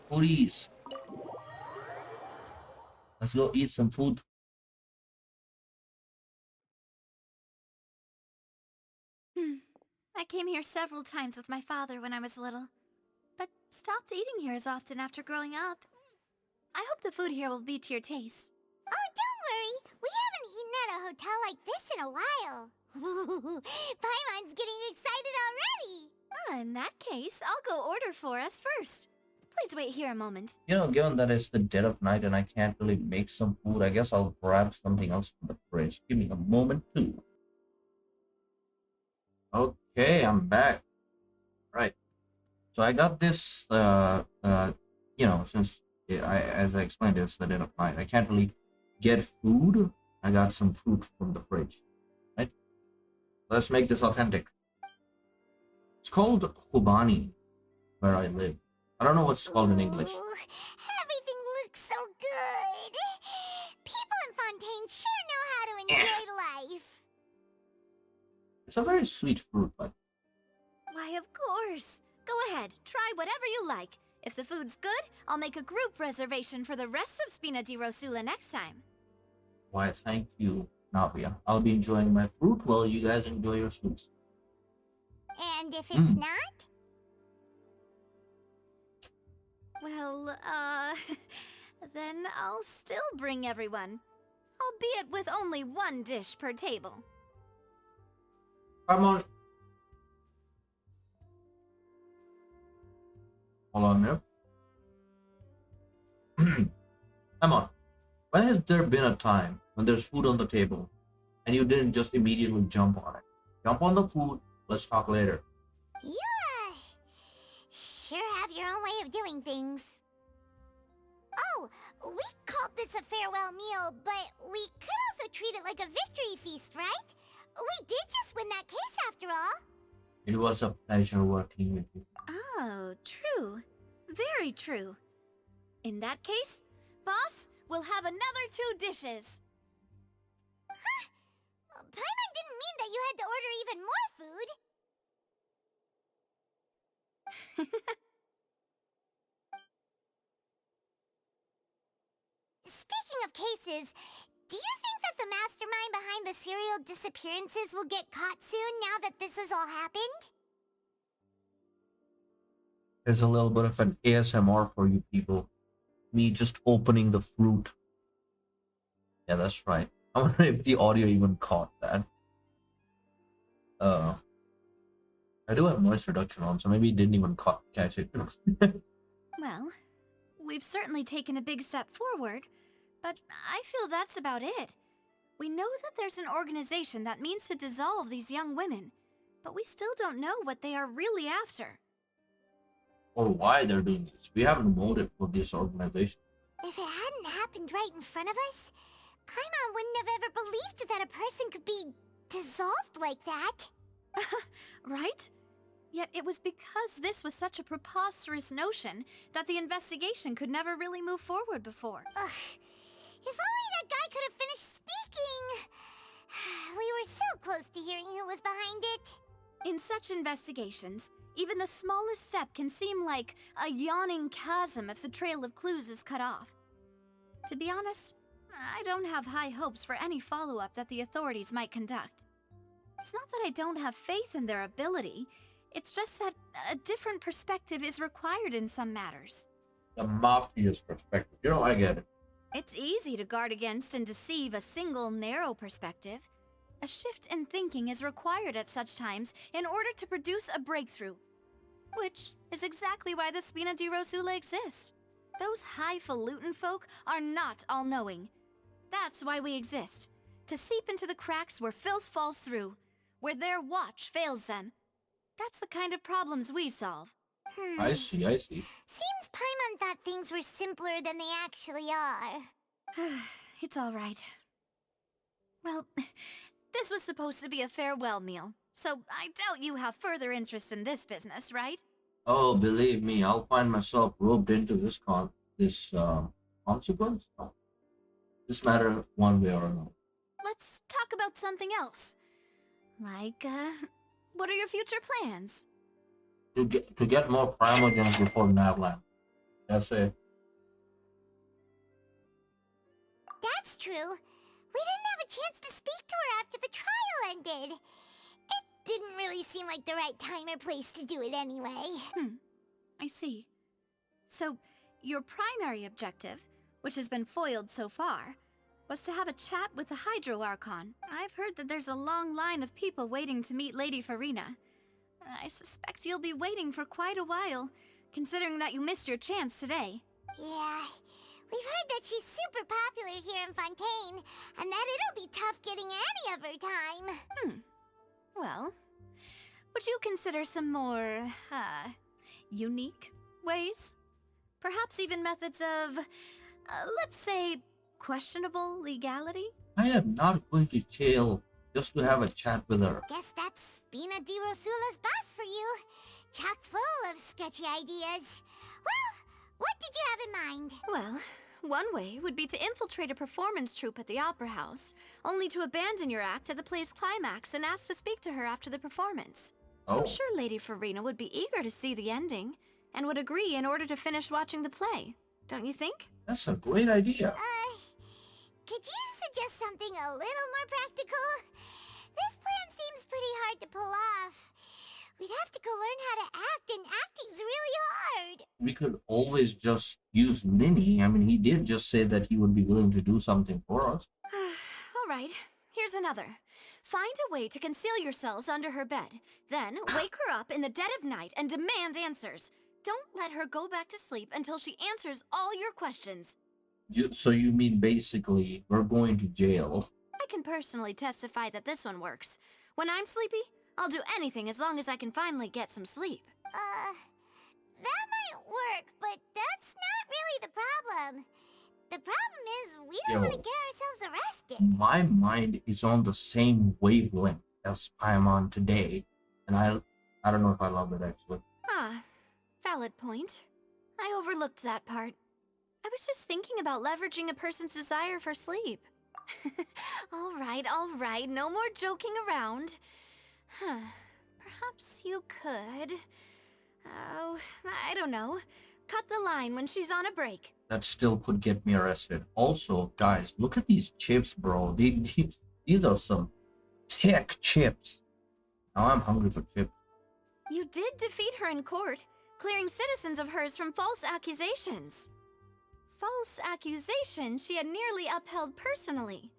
foodies. Let's go eat some food. I came here several times with my father when I was little, but stopped eating here as often after growing up. I hope the food here will be to your taste. Oh, don't worry. We haven't eaten at a hotel like this in a while. Paimon's getting excited already. In that case, I'll go order for us first. Please wait here a moment. Given that it's the dead of night and I can't really make some food, I guess I'll grab something else from the fridge. Give me a moment too. Okay, I'm back. Right. So I got this, since as I explained, it's the dead of night. I can't really get food. I got some fruit from the fridge. Right? Let's make this authentic. It's called Hubani, where I live. I don't know what's called in English. Ooh, everything looks so good. People in Fontaine sure know how to enjoy life. It's a very sweet fruit, but Why, of course. Go ahead, try whatever you like. If the food's good, I'll make a group reservation for the rest of Spina di Rosula next time. why, thank you, Navia. I'll be enjoying my fruit while you guys enjoy your sweets. And if it's not? Well, then I'll still bring everyone. Albeit with only one dish per table. Come on. Hold on a minute. Come on. When has there been a time when there's food on the table and you didn't just immediately jump on it? Jump on the food, let's talk later. You, sure have your own way of doing things. Oh, we called this a farewell meal, but we could also treat it like a victory feast, right? We did just win that case after all. It was a pleasure working with you. Oh, true. Very true. In that case, boss, we'll have another 2 dishes. Huh? Paimon didn't mean that you had to order even more food. Speaking of cases, do you think that the mastermind behind the serial disappearances will get caught soon now that this has all happened? There's a little bit of an ASMR for you people. Me just opening the fruit. Yeah, that's right. I wonder if the audio even caught that. I do have noise reduction on, so maybe it didn't even catch it. Well, we've certainly taken a big step forward, but I feel that's about it. We know that there's an organization that means to dissolve these young women, but we still don't know what they are really after. Or why they're doing this. We have no motive for this organization. If it hadn't happened right in front of us, Paimon wouldn't have ever believed that a person could be dissolved like that. Right? Yet it was because this was such a preposterous notion that the investigation could never really move forward before. Ugh. If only that guy could have finished speaking. We were so close to hearing who was behind it. In such investigations, even the smallest step can seem like a yawning chasm if the trail of clues is cut off. To be honest, I don't have high hopes for any follow-up that the authorities might conduct. It's not that I don't have faith in their ability, it's just that a different perspective is required in some matters. The mafia's perspective. I get it. It's easy to guard against and deceive a single narrow perspective. A shift in thinking is required at such times in order to produce a breakthrough. Which is exactly why the Spina di Rosula exists. Those highfalutin folk are not all-knowing. That's why we exist. To seep into the cracks where filth falls through. Where their watch fails them. That's the kind of problems we solve. I see. Seems Paimon thought things were simpler than they actually are. It's all right. Well, this was supposed to be a farewell meal, so I doubt you have further interest in this business, right? Oh, believe me, I'll find myself roped into this consequence. No. This matter one way or another. Let's talk about something else. Like, what are your future plans? To get more primogens before Navland. That's it. That's true. We didn't have a chance to speak to her after the trial ended. It didn't really seem like the right time or place to do it anyway. I see. So, your primary objective, which has been foiled so far, was to have a chat with the Hydro Archon. I've heard that there's a long line of people waiting to meet Lady Farina. I suspect you'll be waiting for quite a while, considering that you missed your chance today. Yeah, we've heard that she's super popular here in Fontaine, and that it'll be tough getting any of her time. Well, would you consider some more, unique ways? Perhaps even methods of, let's say, questionable legality? I am not going to jail just to have a chat with her. Guess that's Spina di Rosula's boss for you. Chock full of sketchy ideas. Well, what did you have in mind? Well, one way would be to infiltrate a performance troupe at the Opera House, only to abandon your act at the play's climax and ask to speak to her after the performance. Oh, I'm sure Lady Farina would be eager to see the ending, and would agree in order to finish watching the play. Don't you think? that's a great idea. Could you suggest something a little more practical? This plan seems pretty hard to pull off. We'd have to go learn how to act, and acting's really hard. We could always just use Ninny. I mean, he did just say that he would be willing to do something for us. All right, here's another. Find a way to conceal yourselves under her bed. Then wake her up in the dead of night and demand answers. Don't let her go back to sleep until she answers all your questions. So you mean basically we're going to jail? I can personally testify that this one works. When I'm sleepy, I'll do anything as long as I can finally get some sleep. That might work, but that's not really the problem. The problem is we don't want to Yo. get ourselves arrested. My mind is on the same wavelength as Paimon today, and I don't know if I love it actually. Valid point. I overlooked that part. I was just thinking about leveraging a person's desire for sleep. All right, no more joking around. Perhaps you could... Oh, I don't know. Cut the line when she's on a break. That still could get me arrested. Also, guys, look at these chips, bro. These are some tech chips. Now I'm hungry for chips. You did defeat her in court, clearing citizens of hers from false accusations. False accusations she had nearly upheld personally.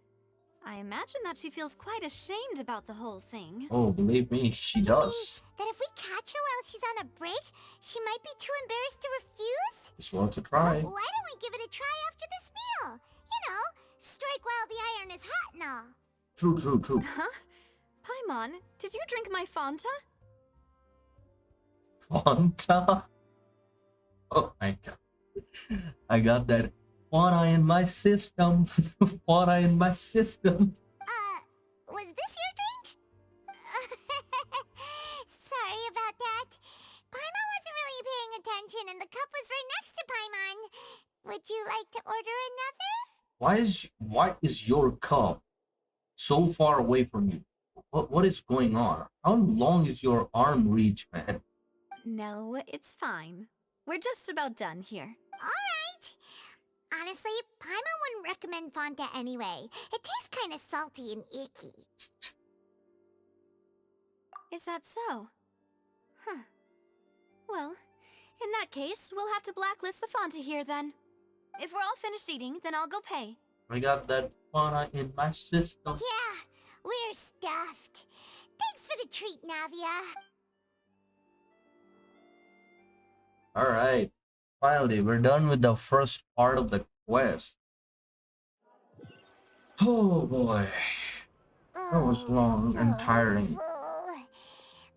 I imagine that she feels quite ashamed about the whole thing. Oh, believe me, she You does. mean that if we catch her while she's on a break, she might be too embarrassed to refuse? It's worth a try. Why don't we give it a try after this meal? You know, strike while the iron is hot and all. True. Huh? Paimon, did you drink my Fanta? Fanta? Oh my god. I got that Fanta in my system. Fanta in my system. Was this your drink? Sorry about that. Paimon wasn't really paying attention and the cup was right next to Paimon. Would you like to order another? Why is your cup so far away from you? What is going on? How long is your arm reach, man? No, it's fine. We're just about done here. Alright. Honestly, Paimon wouldn't recommend Fanta anyway. It tastes kind of salty and icky. Is that so? Huh. Well, in that case, we'll have to blacklist the Fanta here then. If we're all finished eating, then I'll go pay. I got that Fanta in my system. Yeah, we're stuffed. Thanks for the treat, Navia. Alright. Finally, we're done with the first part of the quest. Oh boy. That was long and tiring. Full.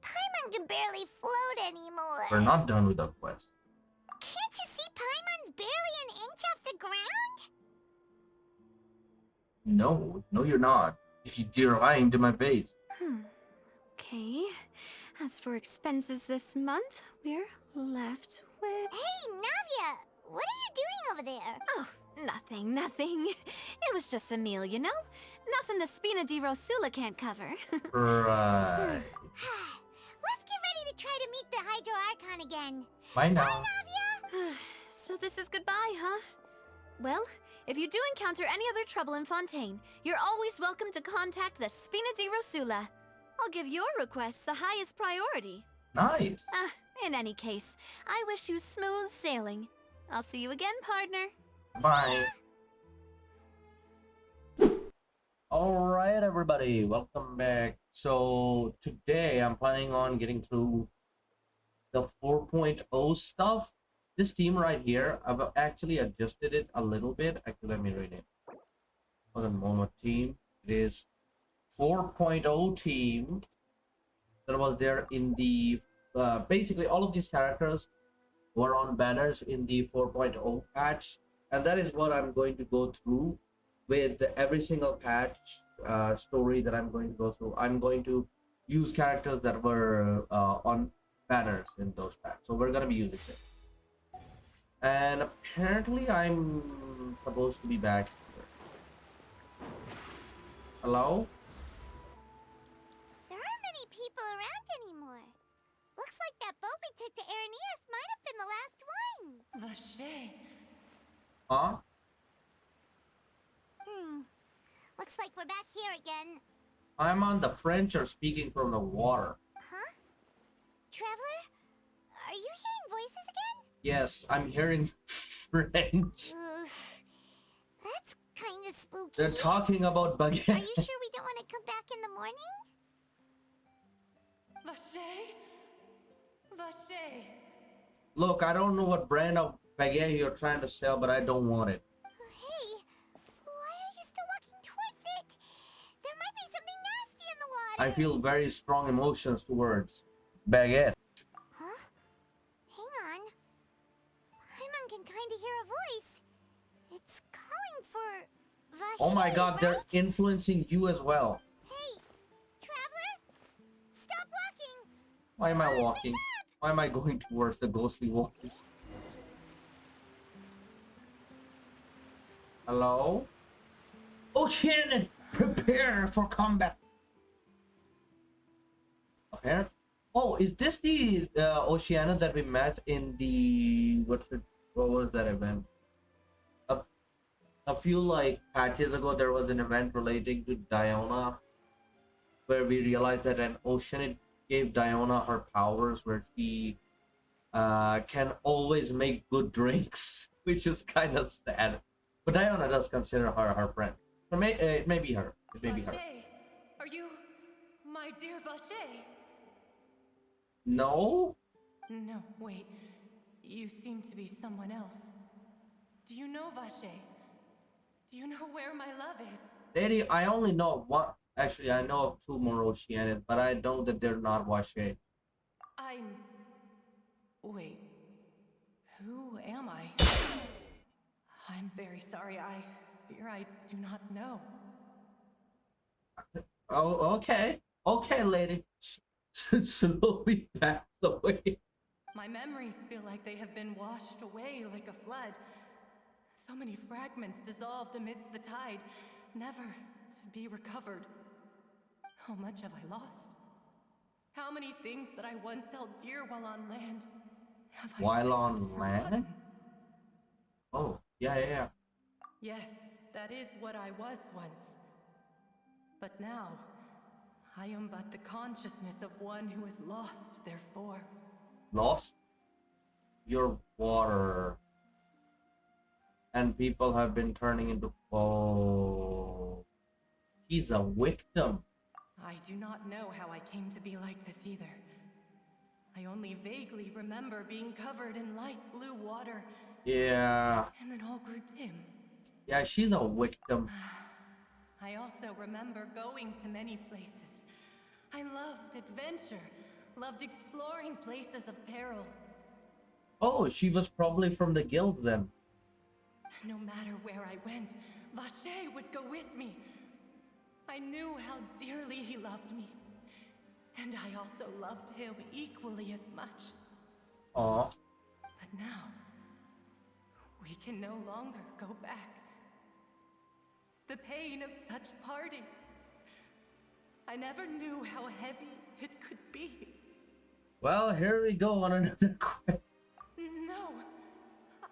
Paimon can barely float anymore. We're not done with the quest. Can't you see Paimon's barely an inch off the ground? No, you're not. You're lying to my face. Okay. As for expenses this month, we're left with... Hey, Navia, what are you doing over there? Oh, nothing. It was just a meal, you know? Nothing the Spina di Rosula can't cover. Right. Let's get ready to try to meet the Hydro Archon again. Bye now. Bye, Navia! So this is goodbye, huh? Well, if you do encounter any other trouble in Fontaine, you're always welcome to contact the Spina di Rosula. I'll give your requests the highest priority. Nice. In any case, I wish you smooth sailing. I'll see you again, partner. Bye. Alright, everybody, welcome back. So, today I'm planning on getting through the 4.0 stuff. This team right here, I've actually adjusted it a little bit. Actually, let me read it. On the Mono team, it is 4.0 team that was there in the basically all of these characters were on banners in the 4.0 patch, and that is what I'm going to go through with every single patch story that I'm going to go through. I'm going to use characters that were on banners in those packs, so we're gonna be using it. And apparently I'm supposed to be back here. Hello? There aren't many people around anymore. Looks like that boat we took to Araneas might have been the last one. Vache. Huh? Looks like we're back here again. I'm on the French or speaking from the water. Huh? Traveler? Are you hearing voices again? Yes, I'm hearing French. Ugh. That's kind of spooky. They're talking about Are baguette. you sure we don't want to come back in the morning? Vache? Vache. Look, I don't know what brand of baguette you're trying to sell, but I don't want it. Hey, why are you still walking towards it? There might be something nasty in the water. I feel very strong emotions towards baguette. Huh? Hang on. Paimon can kind of hear a voice. It's calling for Vache, Oh my god, they're right? influencing you as well. Hey, traveler, stop walking. Why am I walking? Why am I going towards the ghostly voice? Hello? Oh, Shannon! Prepare for combat! Apparently. Oh, is this the Oceana that we met in the what was that event? A few like patches ago, there was an event relating to Diona, where we realized that an Oceanid gave Diona her powers, where she can always make good drinks, which is kind of sad. But Diona does consider her her friend. So it may be her. It may be her. Vache. Are you my dear Vache? No. No, wait. You seem to be someone else. Do you know Vache? Do you know where my love is? Lady, I only know one. Actually, I know of two more Oceanids, but I know that they're not Washe. Wait. Who am I? I'm very sorry. I fear I do not know. Oh, okay. Okay, lady. Slowly pass away. My memories feel like they have been washed away like a flood. So many fragments dissolved amidst the tide, never to be recovered. How much have I lost? How many things that I once held dear while on land have I While since on forgotten? land? Oh, yeah. Yes, that is what I was once. But now, I am but the consciousness of one who is lost, therefore. Lost your water. And people have been turning into... Oh. He's a victim. I do not know how I came to be like this either. I only vaguely remember being covered in light blue water, Yeah. and then all grew dim. Yeah, she's a victim. I also remember going to many places. I loved adventure, loved exploring places of peril. Oh, she was probably from the guild then. No matter where I went, Vache would go with me. I knew how dearly he loved me. And I also loved him equally as much. Aw. But now, we can no longer go back. The pain of such parting. I never knew how heavy it could be. Well, here we go on another quest. No,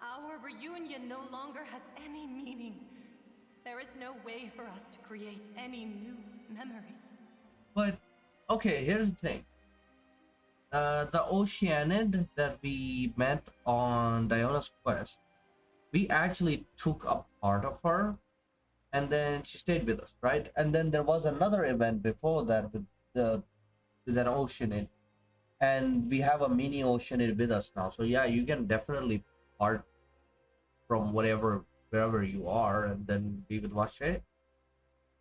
our reunion no longer has any meaning. There is no way for us to create any new memories. But okay, here's the thing. The Oceanid that we met on Diona's quest, we actually took a part of her, and then she stayed with us, right? And then there was another event before that with that Oceanid, and we have a mini Oceanid with us now. So yeah, you can definitely part from wherever you are, and then be with Vache,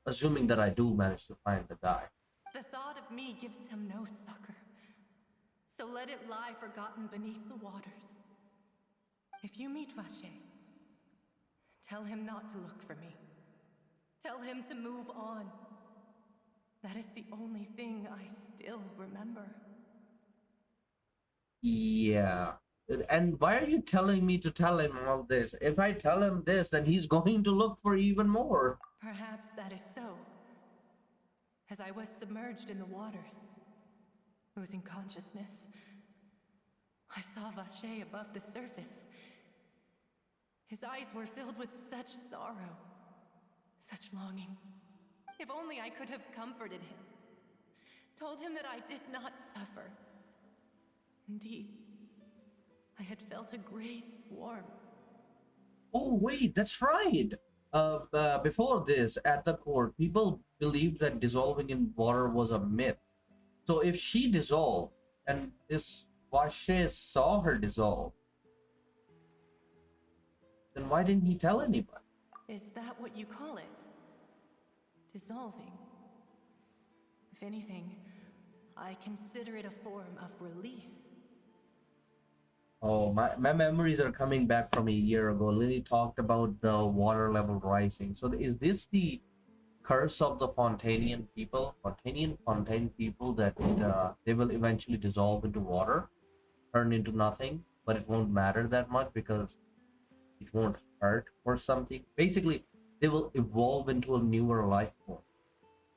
assuming that I do manage to find the guy. The thought of me gives him no succor. So let it lie forgotten beneath the waters. If you meet Vache, tell him not to look for me. Tell him to move on. That is the only thing I still remember. Yeah. And why are you telling me to tell him all this? If I tell him this, then he's going to look for even more. Perhaps that is so. As I was submerged in the waters, losing consciousness, I saw Vache above the surface. His eyes were filled with such sorrow, such longing. If only I could have comforted him, told him that I did not suffer. Indeed, I had felt a great warmth. Oh, wait, that's right. Before this, at the court, people believed that dissolving in water was a myth. So if she dissolved, and this Vache saw her dissolve, then why didn't he tell anybody? Is that what you call it? Dissolving? If anything, I consider it a form of release. Oh, my memories are coming back from a year ago. Lily talked about the water level rising. So is this the curse of the Fontainian people? Fontaine people that they will eventually dissolve into water, turn into nothing, but it won't matter that much because it won't hurt or something. Basically, they will evolve into a newer life form.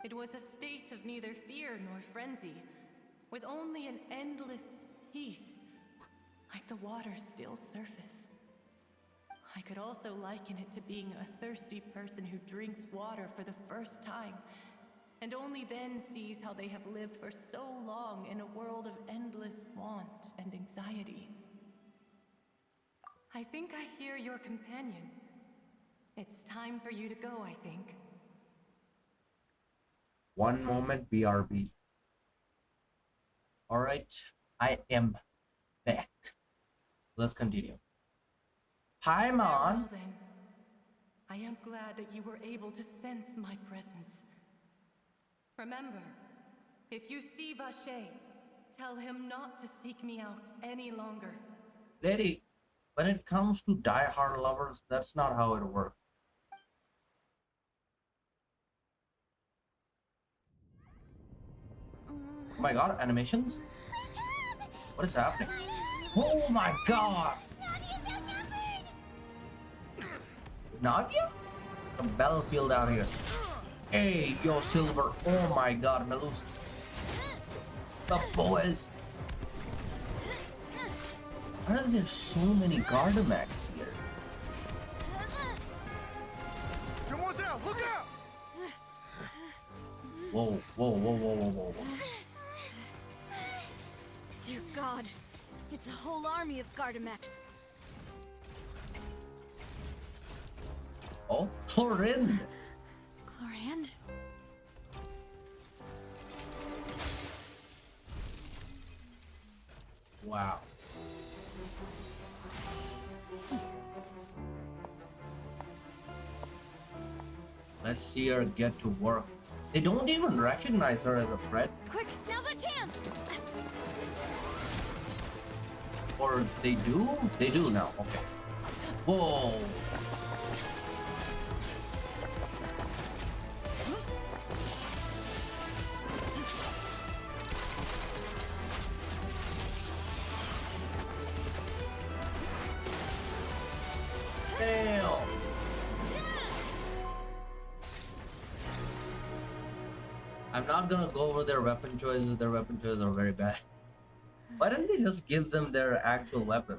It was a state of neither fear nor frenzy, with only an endless peace, like the water's still surface. I could also liken it to being a thirsty person who drinks water for the first time, and only then sees how they have lived for so long in a world of endless want and anxiety. I think I hear your companion. It's time for you to go, I think. One moment, BRB. All right, I am back. Let's continue. Hi, Mon. Farewell, then. I am glad that you were able to sense my presence. Remember, if you see Vache, tell him not to seek me out any longer. Lady, when it comes to die-hard lovers, that's not how it works. Oh my god, animations? What is happening? Oh my god! Nadia? The battlefield out here. Hey, yo, Silver. Oh my god, Melus. The boys. Why are there so many Gardamex here? Demoiselle, look out! Whoa, whoa, whoa, whoa, whoa, whoa, whoa. Dear God, it's a whole army of Gardamex. Oh, Chlorinde. Chlorand? Wow. Let's see her get to work. They don't even recognize her as a threat. Quick, now's our chance! Or they do? They do now, okay. Whoa! Damn! I'm not gonna go over their weapon choices. Their weapon choices are very bad. Why don't they just give them their actual weapon?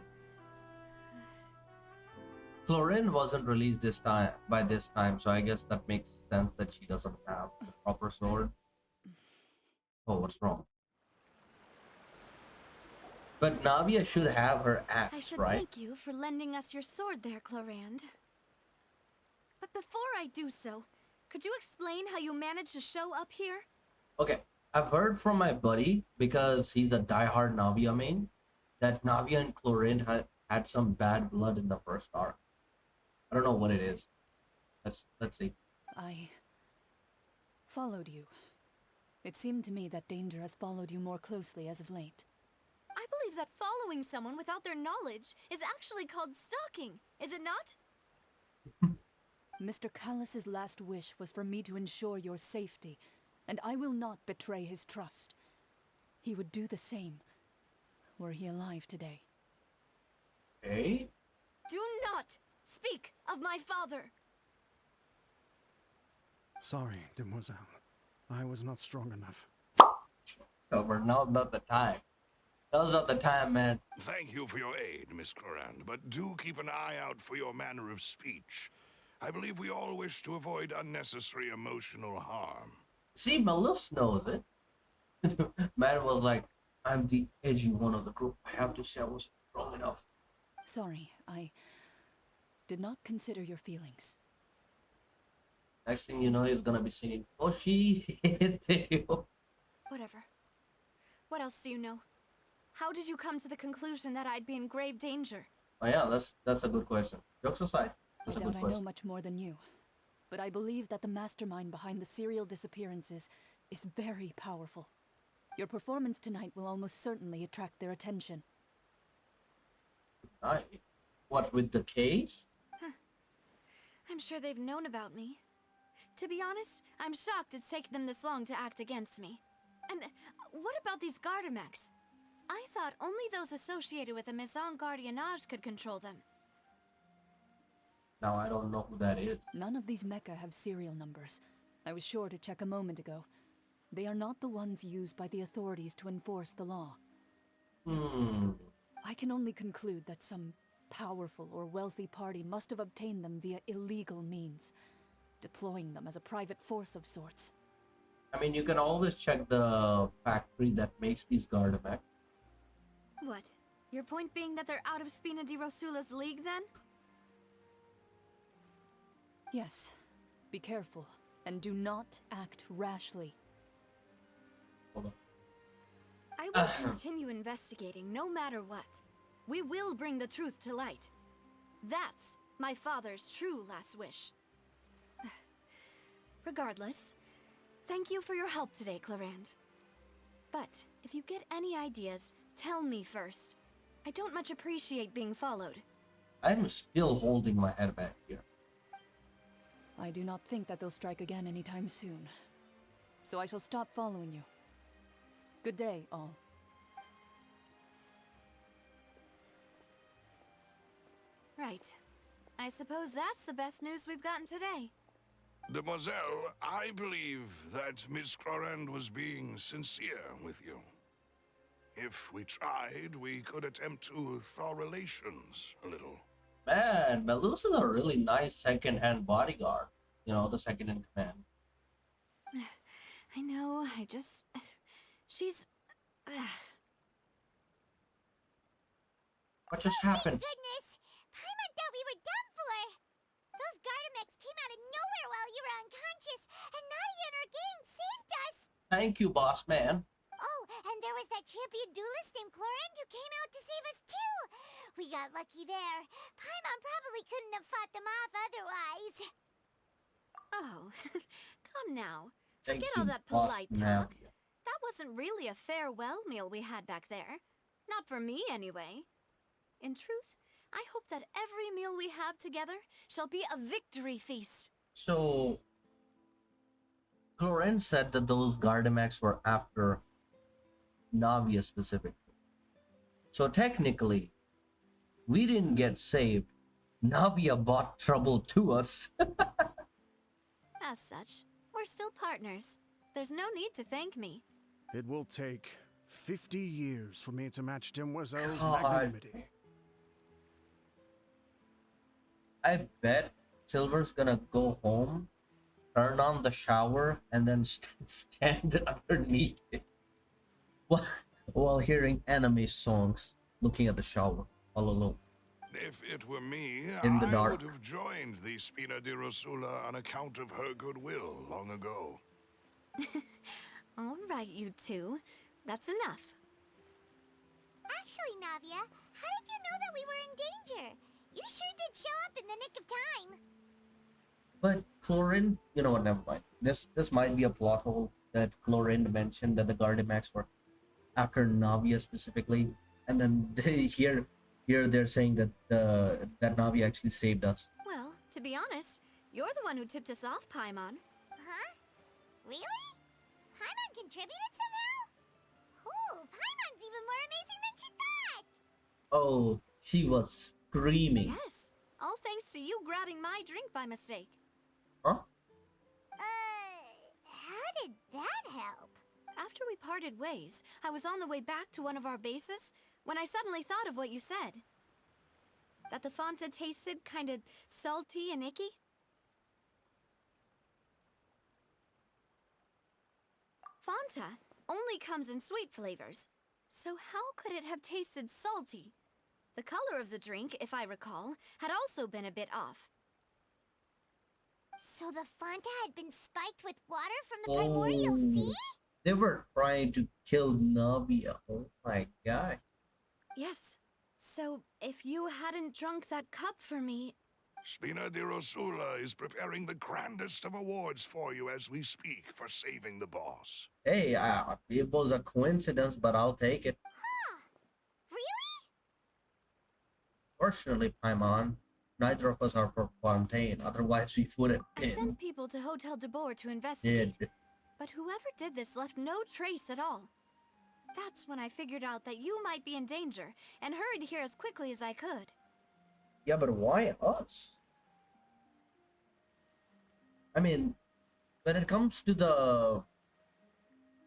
Chlorine wasn't released this time by this time, so I guess that makes sense that she doesn't have the proper sword. Oh, what's wrong? But Navia should have her I axe, should right? thank you for lending us your sword there, Clorand. But before I do so, could you explain how you managed to show up here? Okay, I've heard from my buddy, because he's a diehard Navia main, that Navia and Chlorine had some bad blood in the first arc. I don't know what it is. Let's see. I followed you. It seemed to me that danger has followed you more closely as of late. I believe that following someone without their knowledge is actually called stalking, is it not? Mr. Callus's last wish was for me to ensure your safety, and I will not betray his trust. He would do the same, were he alive today. Okay. Do not speak of my father! Sorry, demoiselle. I was not strong enough. Silver, now's not the time. Now's not the time, man. Thank you for your aid, Miss Clorand, but do keep an eye out for your manner of speech. I believe we all wish to avoid unnecessary emotional harm. See, Malus knows it. Man was like, I'm the edgy one of the group. I have to say I wasn't strong enough. Sorry, I did not consider your feelings. Next thing you know, he's gonna be singing, "Oh, she hit you." Whatever. What else do you know? How did you come to the conclusion that I'd be in grave danger? Oh yeah, that's a good question. Jokes aside, I that's a doubt good I know question. much more than you, but I believe that the mastermind behind the serial disappearances is very powerful. Your performance tonight will almost certainly attract their attention. What with the case? I'm sure they've known about me. To be honest, I'm shocked it's taken them this long to act against me. And what about these Gardamex? I thought only those associated with the Maison Gardiennage could control them. Now I don't know who that is. None of these mecha have serial numbers. I was sure to check a moment ago. They are not the ones used by the authorities to enforce the law. I can only conclude that some powerful or wealthy party must have obtained them via illegal means, deploying them as a private force of sorts. I mean, you can always check the factory that makes these Gardamex. What? Your point being that they're out of Spina di Rosula's league, then? Yes. Be careful, and do not act rashly. Hold on. I will continue investigating no matter what. We will bring the truth to light. That's my father's true last wish. Regardless, thank you for your help today, Clorand. But if you get any ideas, tell me first. I don't much appreciate being followed. I'm still holding my head back here. I do not think that they'll strike again anytime soon. So I shall stop following you. Good day, all. Right. I suppose that's the best news we've gotten today. Demoiselle, I believe that Miss Clorand was being sincere with you. If we tried, we could attempt to thaw relations a little. Man, Malus is a really nice second-hand bodyguard. You know, the second in command. I know, she's... What just Thank happened? goodness! Paimon thought we were done for! Those Gardamex came out of nowhere while you were unconscious, and Nadia and her gang saved us! Thank you, boss man. Oh, and there was that champion duelist named Clorand who came out to save us too! We got lucky there. Paimon probably couldn't have fought them off otherwise. Oh, come now. Thank Forget you, all that boss polite man. talk. That wasn't really a farewell meal we had back there. Not for me, anyway. In truth, I hope that every meal we have together shall be a victory feast. So, Chlorine said that those Gardamex were after Navia specifically. So technically, we didn't get saved. Navia brought trouble to us. As such, we're still partners. There's no need to thank me. It will take 50 years for me to match Demoiselle's God. magnanimity. I bet Silver's gonna go home, turn on the shower, and then stand underneath it while, while hearing anime songs, looking at the shower all alone If it were me, in the I would dark. have joined the Spina di Rosula on account of her goodwill long ago. All right, you two. That's enough. Actually, Navia, how did you know that we were in danger? You sure did show up in the nick of time. But Chlorine, you know what? Never mind. This might be a plot hole that Chlorine mentioned that the Gardimax were after Navia specifically, and then here they're saying that that Navia actually saved us. Well, to be honest, you're the one who tipped us off, Paimon. Huh? Really? Paimon contributed somehow? Ooh, Paimon's even more amazing than she thought! Oh, she was screaming. Yes, all thanks to you grabbing my drink by mistake. Huh? How did that help? After we parted ways, I was on the way back to one of our bases when I suddenly thought of what you said. That the Fanta tasted kind of salty and icky. Fanta only comes in sweet flavors, so how could it have tasted salty? The color of the drink, if I recall, had also been a bit off. So the Fanta had been spiked with water from the primordial sea? They were trying to kill Navia. Oh my god. Yes, so if you hadn't drunk that cup for me... Spina di Rosula is preparing the grandest of awards for you as we speak for saving the boss. Hey, it was a coincidence, but I'll take it. Huh. Really? Fortunately, Paimon, neither of us are for Fontaine, otherwise we wouldn't I been. sent people to Hotel de Boer to investigate, Did. but whoever did this left no trace at all. That's when I figured out that you might be in danger, and hurried here as quickly as I could. Yeah, but why us? I mean, when it comes to the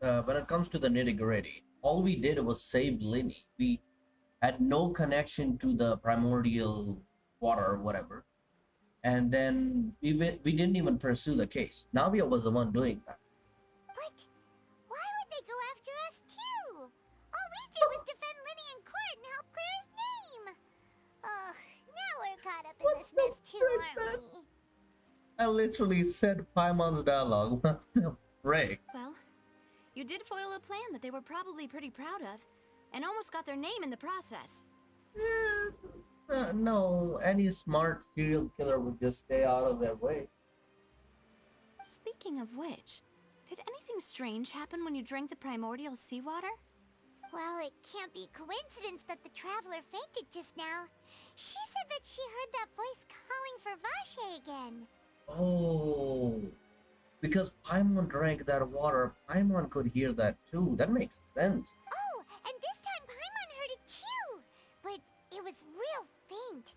nitty-gritty, all we did was save Linny. We had no connection to the primordial water or whatever, and then we didn't even pursue the case. Navia was the one doing that. But why would they go after us too? All we did was defend Linny in court and help clear his name. Ugh, now we're caught up in this mess too, aren't we? I literally said Paimon's dialogue. What the frick? Well, you did foil a plan that they were probably pretty proud of, and almost got their name in the process. No, any smart serial killer would just stay out of their way. Speaking of which, did anything strange happen when you drank the primordial seawater? Well, it can't be coincidence that the traveler fainted just now. She said that she heard that voice calling for Vache again. Oh, because Paimon drank that water, Paimon could hear that too. That makes sense. Oh, and this time Paimon heard it too, but it was real faint.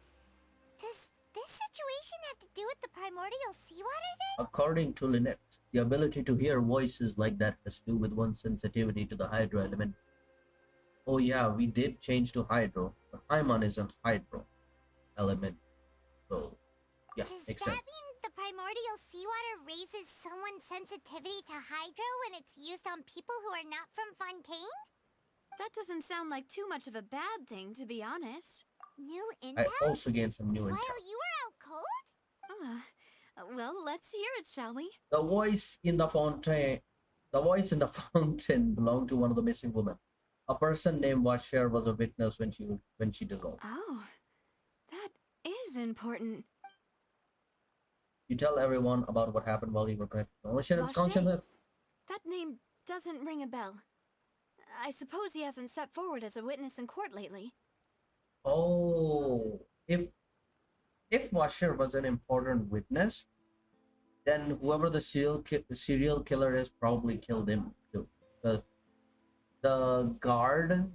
Does this situation have to do with the primordial seawater then? According to Lynette, the ability to hear voices like that has to do with one's sensitivity to the hydro element. Oh yeah, we did change to hydro, but Paimon isn't hydro element. So, yeah, Does makes that sense. mean the primordial seawater raises someone's sensitivity to hydro when it's used on people who are not from Fontaine? That doesn't sound like too much of a bad thing, to be honest. New I intel? also gained some new While intel. you were out cold? Well, let's hear it, shall we? The voice in the fountain belonged to one of the missing women. A person named Washer was a witness when she dissolved. Oh, that is important. You tell everyone about what happened while you were connected. Conscience. That name doesn't ring a bell. I suppose he hasn't stepped forward as a witness in court lately. Oh, if Washer was an important witness, then whoever the serial killer is probably killed him too. The guard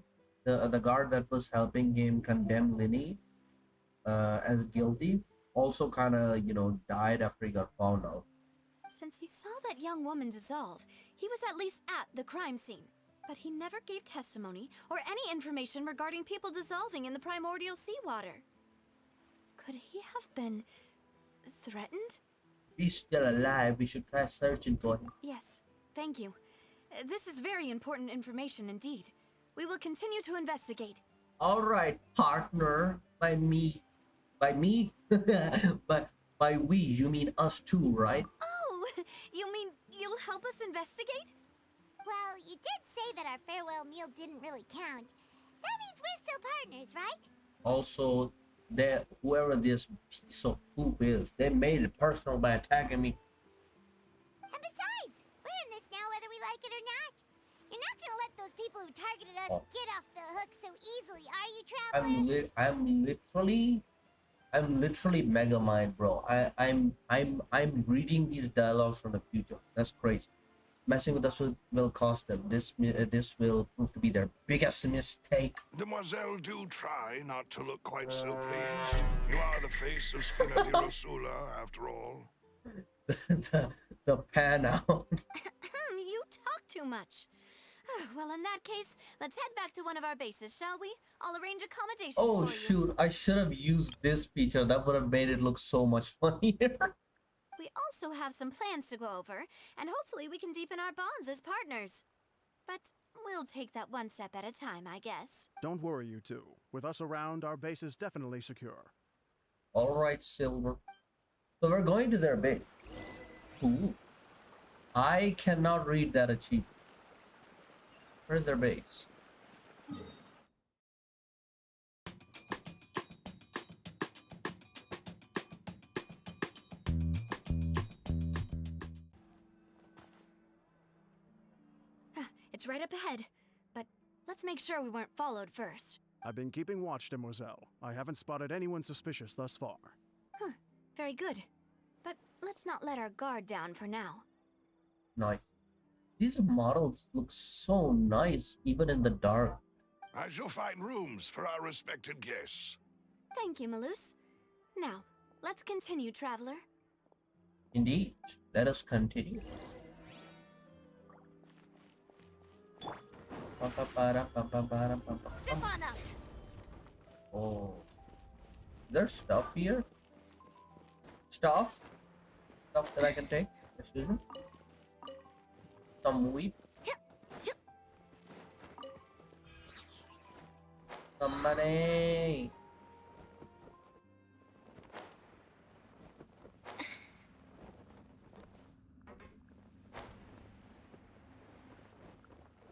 that was helping him condemn Linny as guilty also kind of died after he got found out. Since he saw that young woman dissolve, he was at least at the crime scene. But he never gave testimony or any information regarding people dissolving in the primordial seawater. Could he have been threatened? He's still alive. We should try searching for him. Yes, thank you. This is very important information indeed. We will continue to investigate. All right, partner. By me, but by we, you mean us too, right? Oh, you mean you'll help us investigate? Well, you did say that our farewell meal didn't really count. That means we're still partners, right? Also, whoever this piece of poop is, they made it personal by attacking me. And besides, we're in this now whether we like it or not. You're not gonna let those people who targeted us get off the hook so easily, are you, Traveler? I'm literally Megamind, bro. I'm reading these dialogues from the future. That's crazy. Messing with us will cost them. This will prove to be their biggest mistake. Demoiselle, do try not to look quite so pleased. You are the face of Spina di Rosula, after all. the pan out. You talk too much. Well, in that case, let's head back to one of our bases, shall we? I'll arrange accommodations Oh for you. shoot! I should have used this feature. That would have made it look so much funnier. We also have some plans to go over, and hopefully we can deepen our bonds as partners. But we'll take that one step at a time, I guess. Don't worry, you two. With us around, our base is definitely secure. All right, Silver. So we're going to their base. Ooh. I cannot read that achievement. Where's their base? It's right up ahead, but let's make sure we weren't followed first. I've been keeping watch, Demoiselle. I haven't spotted anyone suspicious thus far. Very good. But let's not let our guard down for now. Nice. These models look so nice, even in the dark. I shall find rooms for our respected guests. Thank you, Malus. Now, let's continue, Traveler. Indeed. Let us continue. Step on up! Oh. There's stuff here? Stuff that I can take? Excuse me? Some wheat? Some money!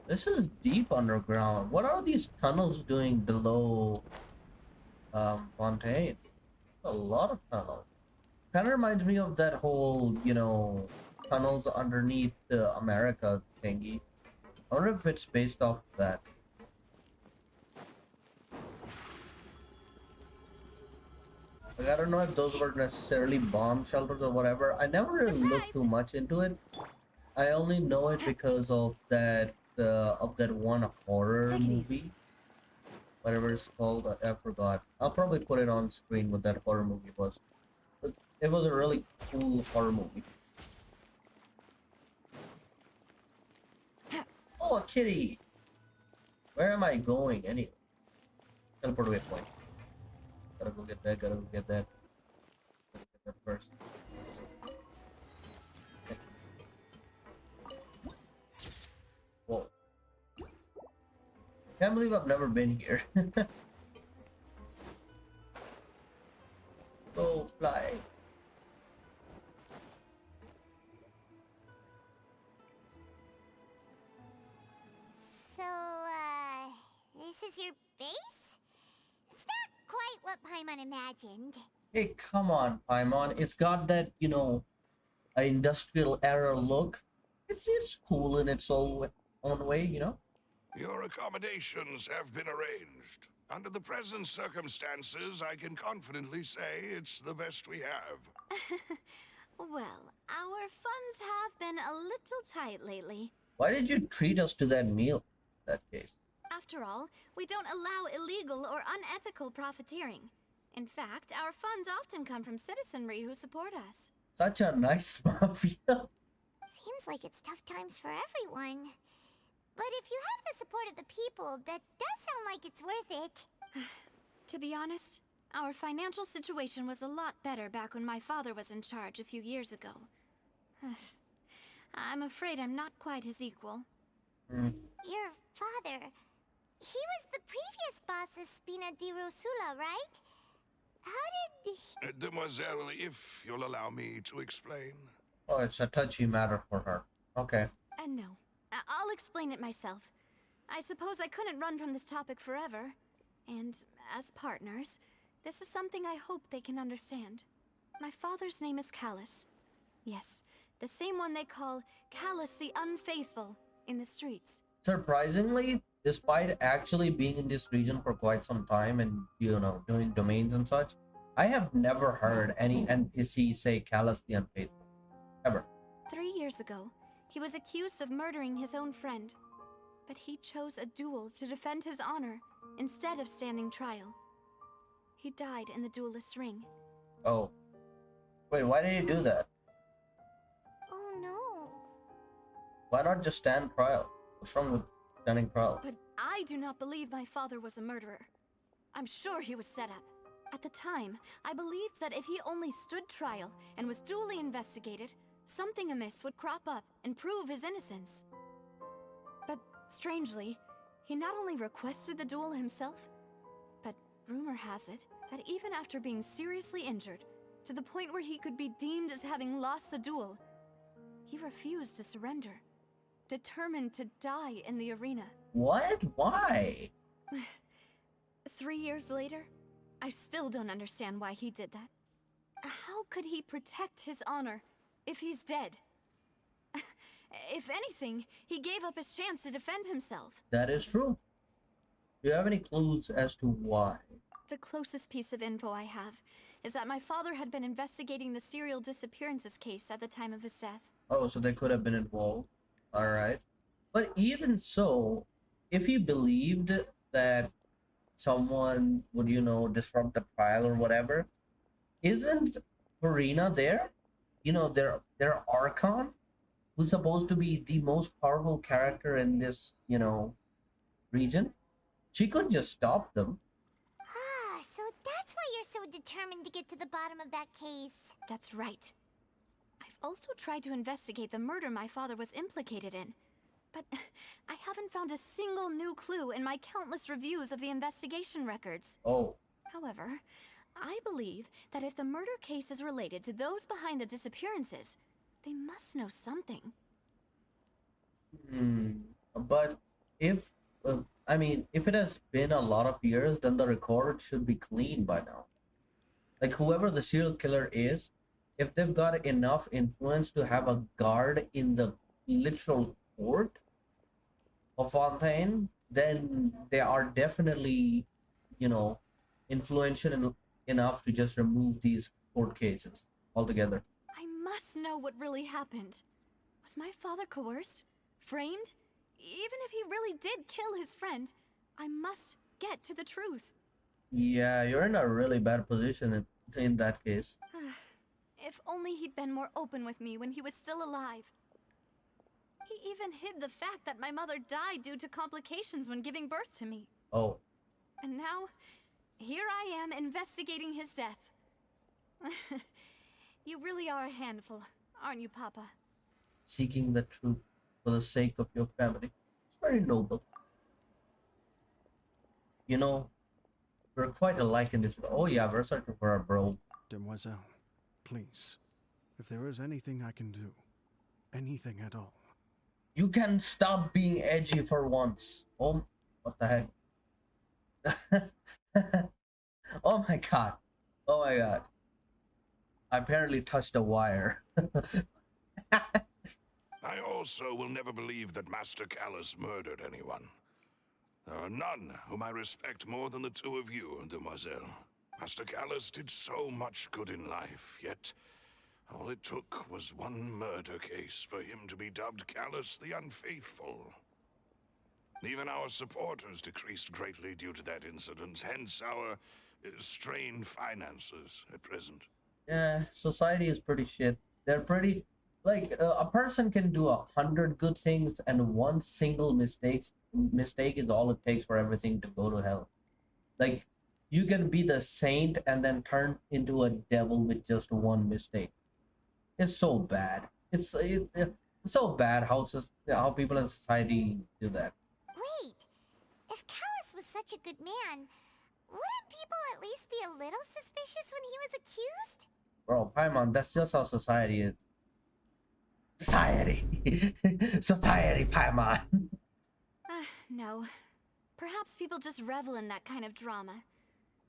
This is deep underground. What are these tunnels doing below Fontaine? A lot of tunnels. Kind of reminds me of that whole, tunnels underneath the America thingy. I wonder if it's based off of that. Like, I don't know if those were necessarily bomb shelters or whatever. I never really looked too much into it. I only know it because of that one horror movie. Whatever it's called, I forgot. I'll probably put it on screen what that horror movie was. It was a really cool horror movie. Oh, a kitty! Where am I going anyway? Teleport away point. Gotta go get that, gotta go get that. Gotta get that first. Okay. Whoa. Can't believe I've never been here. Go fly. So, this is your base? It's not quite what Paimon imagined. Hey, come on, Paimon. It's got that, industrial era look. It's cool in its own way, Your accommodations have been arranged. Under the present circumstances, I can confidently say it's the best we have. Well, our funds have been a little tight lately. Why did you treat us to that meal in that case? After all, we don't allow illegal or unethical profiteering. In fact, our funds often come from citizenry who support us. Such a nice mafia. Seems like it's tough times for everyone. But if you have the support of the people, that does sound like it's worth it. To be honest, Our financial situation was a lot better back when my father was in charge a few years ago. I'm afraid I'm not quite his equal. Your father, he was the previous boss of Spina di Rosula, right? How did he... Demoiselle, if you'll allow me to explain. Oh, it's a touchy matter for her. Okay. And no, I'll explain it myself. I suppose I couldn't run from this topic forever. And as partners, this is something I hope they can understand. My father's name is Callus. Yes, the same one they call Callus the Unfaithful in the streets. Surprisingly, despite actually being in this region for quite some time and, you know, doing domains and such, I have never heard any NPC say Callus the Unfaithful. Ever. 3 years ago, he was accused of murdering his own friend. But he chose a duel to defend his honor instead of standing trial. He died in the duelist's ring. Oh. Wait, why did he do that? Oh no. Why not just stand trial? What's wrong with standing trial? But I do not believe my father was a murderer. I'm sure he was set up. At the time, I believed that if he only stood trial and was duly investigated, something amiss would crop up and prove his innocence. But strangely, he not only requested the duel himself, but rumor has it that even after being seriously injured, to the point where he could be deemed as having lost the duel, he refused to surrender, determined to die in the arena. What? Why? 3 years later, I still don't understand why he did that. How could he protect his honor if he's dead? If anything, he gave up his chance to defend himself. That is true. Do you have any clues as to why? The closest piece of info I have is that my father had been investigating the serial disappearances case at the time of his death. Oh, so they could have been involved. Alright. But even so, if he believed that someone would, you know, disrupt the trial or whatever, isn't Farina there? You know, their Archon, who's supposed to be the most powerful character in this, you know, region. She could just stop them. Ah, so that's why you're so determined to get to the bottom of that case. That's right. I've also tried to investigate the murder my father was implicated in, but I haven't found a single new clue in my countless reviews of the investigation records. Oh. However, I believe that if the murder case is related to those behind the disappearances, they must know something. But if, I mean, if it has been a lot of years, then the record should be clean by now. Like, whoever the serial killer is, if they've got enough influence to have a guard in the literal court of Fontaine, then they are definitely, you know, influential enough to just remove these court cases altogether. I must know what really happened. Was my father coerced? Framed? Even if he really did kill his friend, I must get to the truth. Yeah, you're in a really bad position in that case. If only he'd been more open with me when he was still alive. He even hid the fact that my mother died due to complications when giving birth to me. Oh. And now, here I am investigating his death. You really are a handful, aren't you, Papa? Seeking the truth for the sake of your family. It's very noble. You know, we're quite alike in this. Oh yeah, we're searching for our bro. Demoiselle, please, if there is anything I can do, anything at all. You can stop being edgy for once. Oh, what the heck? Oh my god. Oh my god. I apparently touched a wire. I also will never believe that Master Callus murdered anyone. There are none whom I respect more than the two of you, Demoiselle. Master Callus did so much good in life, yet all it took was one murder case for him to be dubbed Callus the Unfaithful. Even our supporters decreased greatly due to that incident, hence our strained finances at present. Yeah, society is pretty shit. They're pretty... Like, a person can do 100 good things and one single mistake is all it takes for everything to go to hell. Like, you can be the saint and then turn into a devil with just one mistake. It's so bad. It's so bad how people in society do that. Wait, if Callus was such a good man, wouldn't people at least be a little suspicious when he was accused? Bro, Paimon, that's just how society is. Society. Society, Paimon. No. Perhaps people just revel in that kind of drama.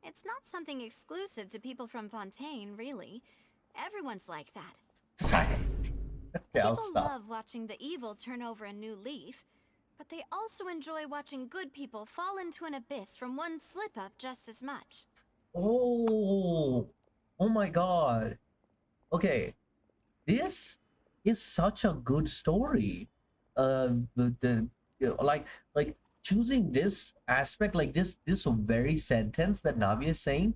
It's not something exclusive to people from Fontaine, really. Everyone's like that. Society. Okay, I'll People stop. love watching the evil turn over a new leaf, but they also enjoy watching good people fall into an abyss from one slip-up just as much. Oh, oh my God. Okay, this is such a good story. The you know, like choosing this aspect, like this very sentence that Navi is saying,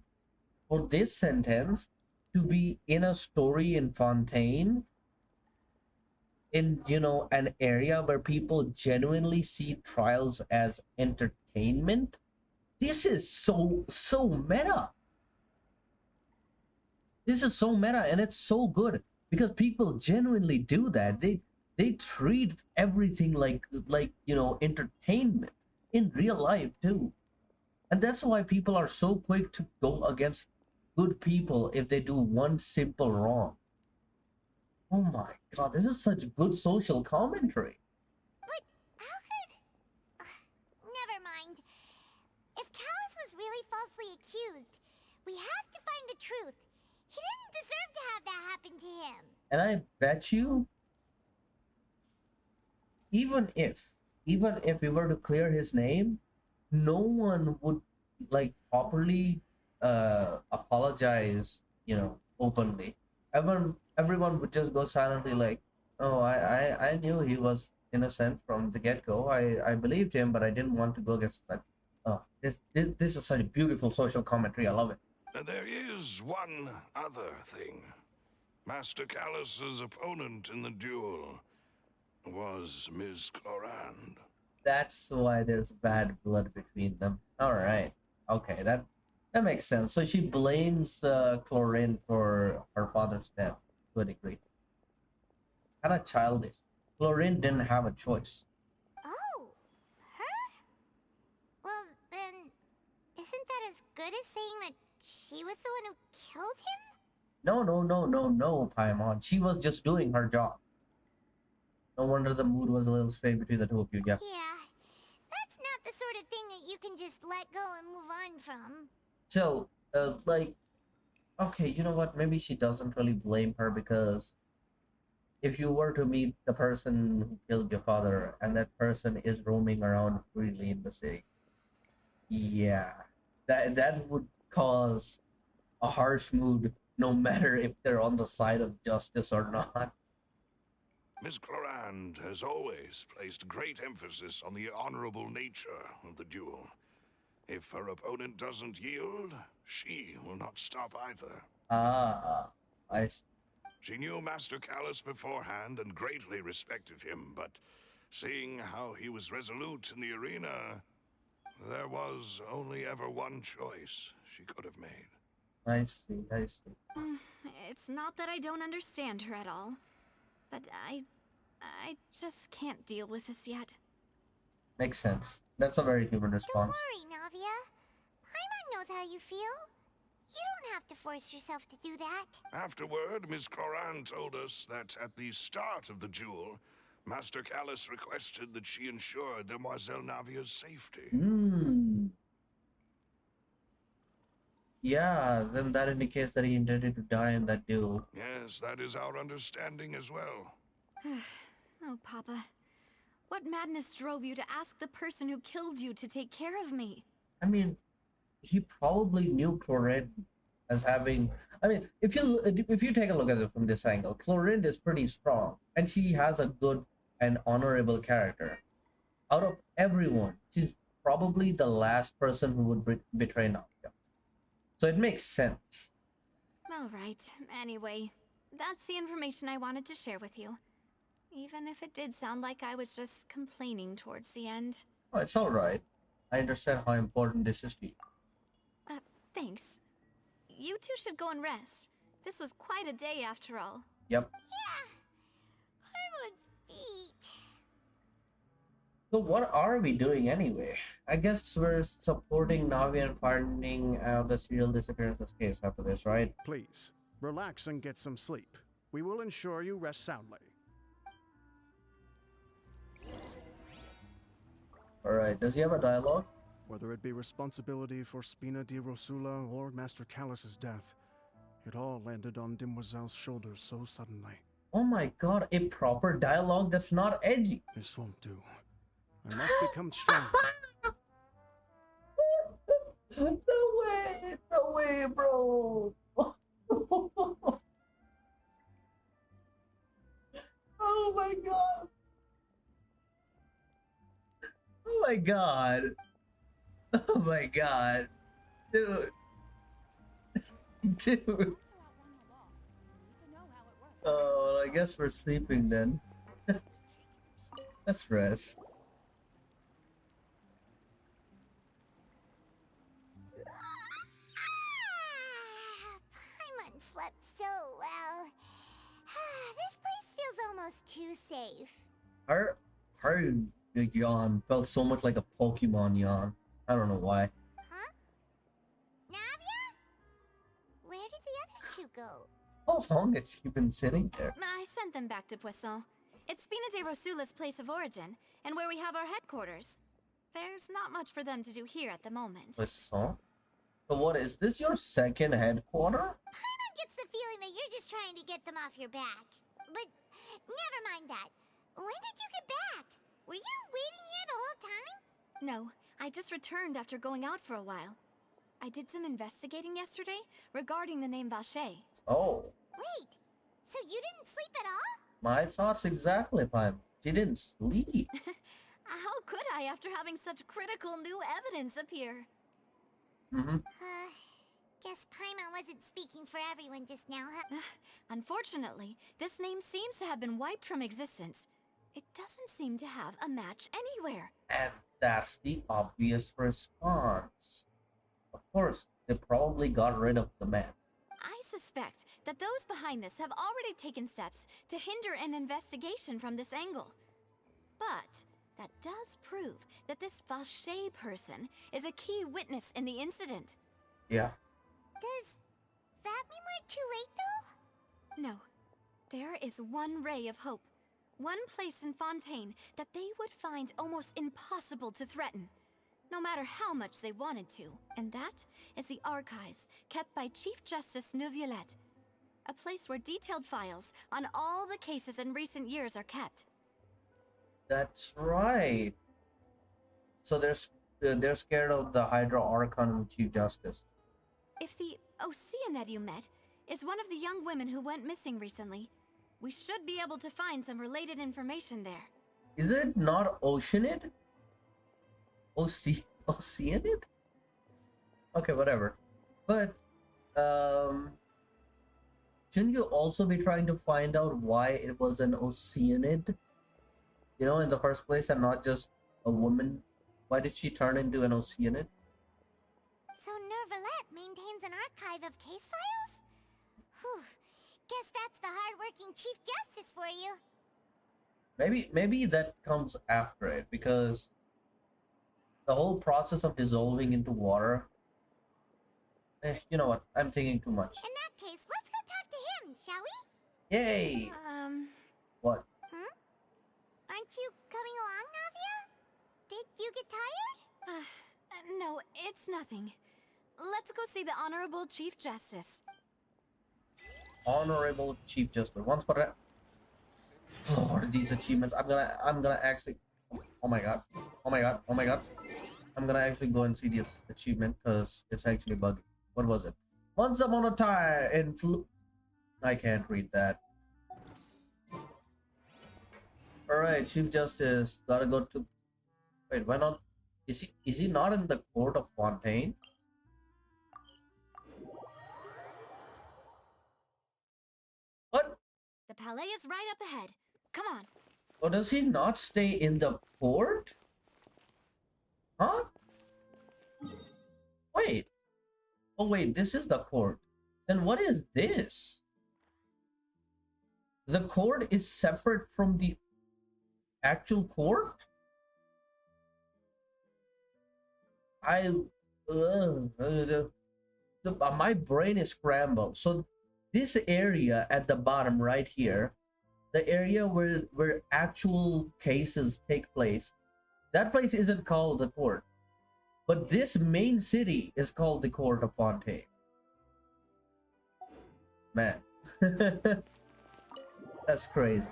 for this sentence to be in a story in Fontaine, in an area where people genuinely see trials as entertainment. This is so meta. This is so meta, and it's so good because people genuinely do that. They treat everything like entertainment in real life too, and that's why people are so quick to go against good people if they do one simple wrong. Oh my God, this is such good social commentary. But how could... Never mind. If Callus was really falsely accused, we have to find the truth. He didn't deserve to have that happen to him. And I bet you, even if we were to clear his name, no one would like properly apologize, openly. Everyone would just go silently like, oh, I knew he was innocent from the get-go. I believed him, but I didn't want to go against that. Oh, this is such a beautiful social commentary. I love it. And there is one other thing. Master Callus's opponent in the duel was Ms. Clorand. That's why there's bad blood between them. All right. Okay, that makes sense. So she blames Chlorine for her father's death to a degree. Kind of childish. Chlorine didn't have a choice. Oh, her? Well, then, isn't that as good as saying that she was the one who killed him? No, Paimon. She was just doing her job. No wonder the mood was a little strained between the two of you. Yeah. Yeah, that's not the sort of thing that you can just let go and move on from. So, okay, you know what? Maybe she doesn't really blame her because if you were to meet the person who killed your father and that person is roaming around freely in the city, yeah, that would cause a harsh mood no matter if they're on the side of justice or not. Miss Clorand has always placed great emphasis on the honorable nature of the duel. If her opponent doesn't yield, she will not stop either. Ah, I see. She knew Master Callus beforehand and greatly respected him, but seeing how he was resolute in the arena, there was only ever one choice she could have made. I see. It's not that I don't understand her at all, but I just can't deal with this yet. Makes sense. That's a very human Don't response. worry, Navia. Paimon knows how you feel. You don't have to force yourself to do that. Afterward, Miss Clorand told us that at the start of the duel, Master Callus requested that she ensure Demoiselle Navia's safety. Yeah, then that indicates that he intended to die in that duel. Yes, that is our understanding as well. Oh, Papa. What madness drove you to ask the person who killed you to take care of me? I mean, he probably knew Chlorinde as having. I mean, if you take a look at it from this angle, Chlorinde is pretty strong, and she has a good and honorable character. Out of everyone, she's probably the last person who would betray Nadia. So it makes sense. All right. Anyway, that's the information I wanted to share with you. Even if it did sound like I was just complaining towards the end. Oh, it's all right. I understand how important this is to you. Thanks. You two should go and rest. This was quite a day after all. Yep. Yeah. Everyone's beat. So what are we doing anyway? I guess we're supporting Navi and finding out the serial disappearance case after this, right? Please, relax and get some sleep. We will ensure you rest soundly. Alright, does he have a dialogue? Whether it be responsibility for Spina di Rosula or Master Callus's death, it all landed on Demoiselle's shoulders so suddenly. Oh my god, a proper dialogue that's not edgy. This won't do. I must become stronger. No way, bro. Oh my god. Oh my god. Oh my god. Dude. Dude. Oh, I guess we're sleeping then. Let's rest. Paimon slept so well. This place feels almost too safe. Her yawn felt so much like a Pokemon yawn. I don't know why. Huh? Navia? Where did the other two go? How long has she been sitting there? I sent them back to Poisson. It's Spina de Rosula's place of origin, and where we have our headquarters. There's not much for them to do here at the moment. Poisson? So what, is this your second headquarter? Paimon gets the feeling that you're just trying to get them off your back. But never mind that. When did you get back? Were you waiting here the whole time? No, I just returned after going out for a while. I did some investigating yesterday regarding the name Vache. Oh, Wait, so you didn't sleep at all? my thoughts exactly, Pime. She didn't sleep. How could I after having such critical new evidence appear? Guess Paimon wasn't speaking for everyone just now, huh? Unfortunately, this name seems to have been wiped from existence. It doesn't seem to have a match anywhere. And that's the obvious response. Of course, they probably got rid of the man. I suspect that those behind this have already taken steps to hinder an investigation from this angle. But that does prove that this Vache person is a key witness in the incident. Yeah. Does that mean we're too late, though? No. There is one ray of hope. One place in Fontaine that they would find almost impossible to threaten, no matter how much they wanted to. And that is the archives kept by Chief Justice Neuvillette. A place where detailed files on all the cases in recent years are kept. That's right. So they're scared of the Hydra Archon and the Chief Justice. If the Oceanid you met is one of the young women who went missing recently, we should be able to find some related information there. Is it not Oceanid? Oceanid? Okay, whatever. But shouldn't you also be trying to find out why it was an Oceanid? You know, in the first place, and not just a woman. Why did she turn into an Oceanid? So Neuvillette maintains an archive of case files? Whew. Guess that's the hard-working Chief Justice for you. Maybe that comes after it, because the whole process of dissolving into water. You know what? I'm thinking too much. In that case, let's go talk to him, shall we? Yay! What? Aren't you coming along, Navia? Did you get tired? No, it's nothing. Let's go see the Honorable Chief Justice. Honorable Chief Justice. Once for that. Lord, these achievements. I'm gonna actually. Oh my god. Oh my god. Oh my god. I'm gonna actually go and see this achievement because it's actually buggy. What was it? Once upon a time in I can't read that. Alright, Chief Justice. Gotta go to. Wait, why not? Is he not in the court of Fontaine? What? The palais is right up ahead. Come on. Or does he not stay in the port? Huh? Wait. Oh wait, this is the court. Then what is this? The court is separate from the actual court? My brain is scrambled. So this area at the bottom right here, the area where actual cases take place, that place isn't called the court. But this main city is called the Court of Fontaine. Man. That's crazy.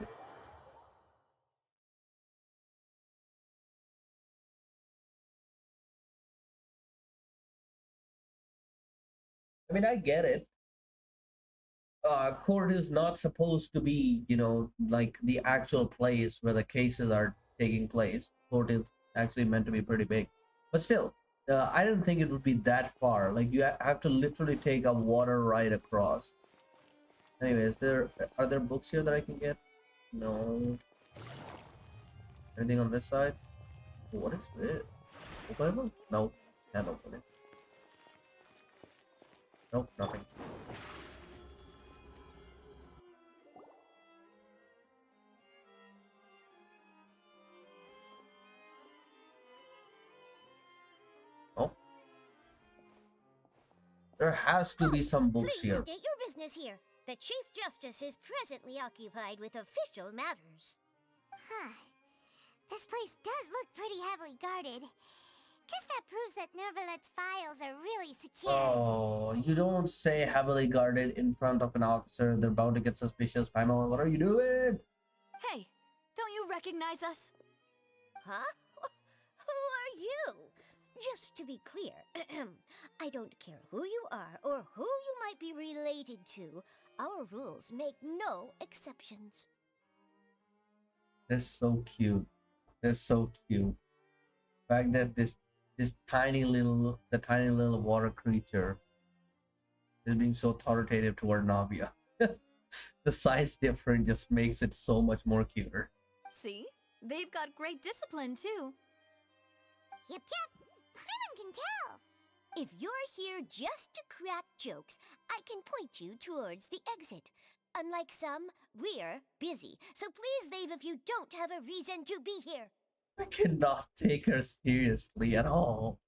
I mean, I get it. Court is not supposed to be, like the actual place where the cases are taking place. Court is actually meant to be pretty big. But still, I didn't think it would be that far. Like, you have to literally take a water ride across. Anyways, are there books here that I can get? No. Anything on this side? What is this? Openable? No, can't open it. Nope, nothing. Oh. There has to be some books Please here. state your business here. The Chief Justice is presently occupied with official matters. Huh. This place does look pretty heavily guarded. Guess that proves that Nervalet's files are really secure. Oh, you don't say heavily guarded in front of an officer. They're bound to get suspicious. Paimon, what are you doing? Hey, don't you recognize us? Huh? Who are you? Just to be clear, I don't care who you are or who you might be related to. Our rules make no exceptions. That's so cute. That's so cute. The fact that the tiny little water creature is being so authoritative toward Navia. The size difference just makes it so much more cuter. See? They've got great discipline, too. Yep. Paimon can tell. If you're here just to crack jokes, I can point you towards the exit. Unlike some, we're busy, so please leave if you don't have a reason to be here. I cannot take her seriously at all.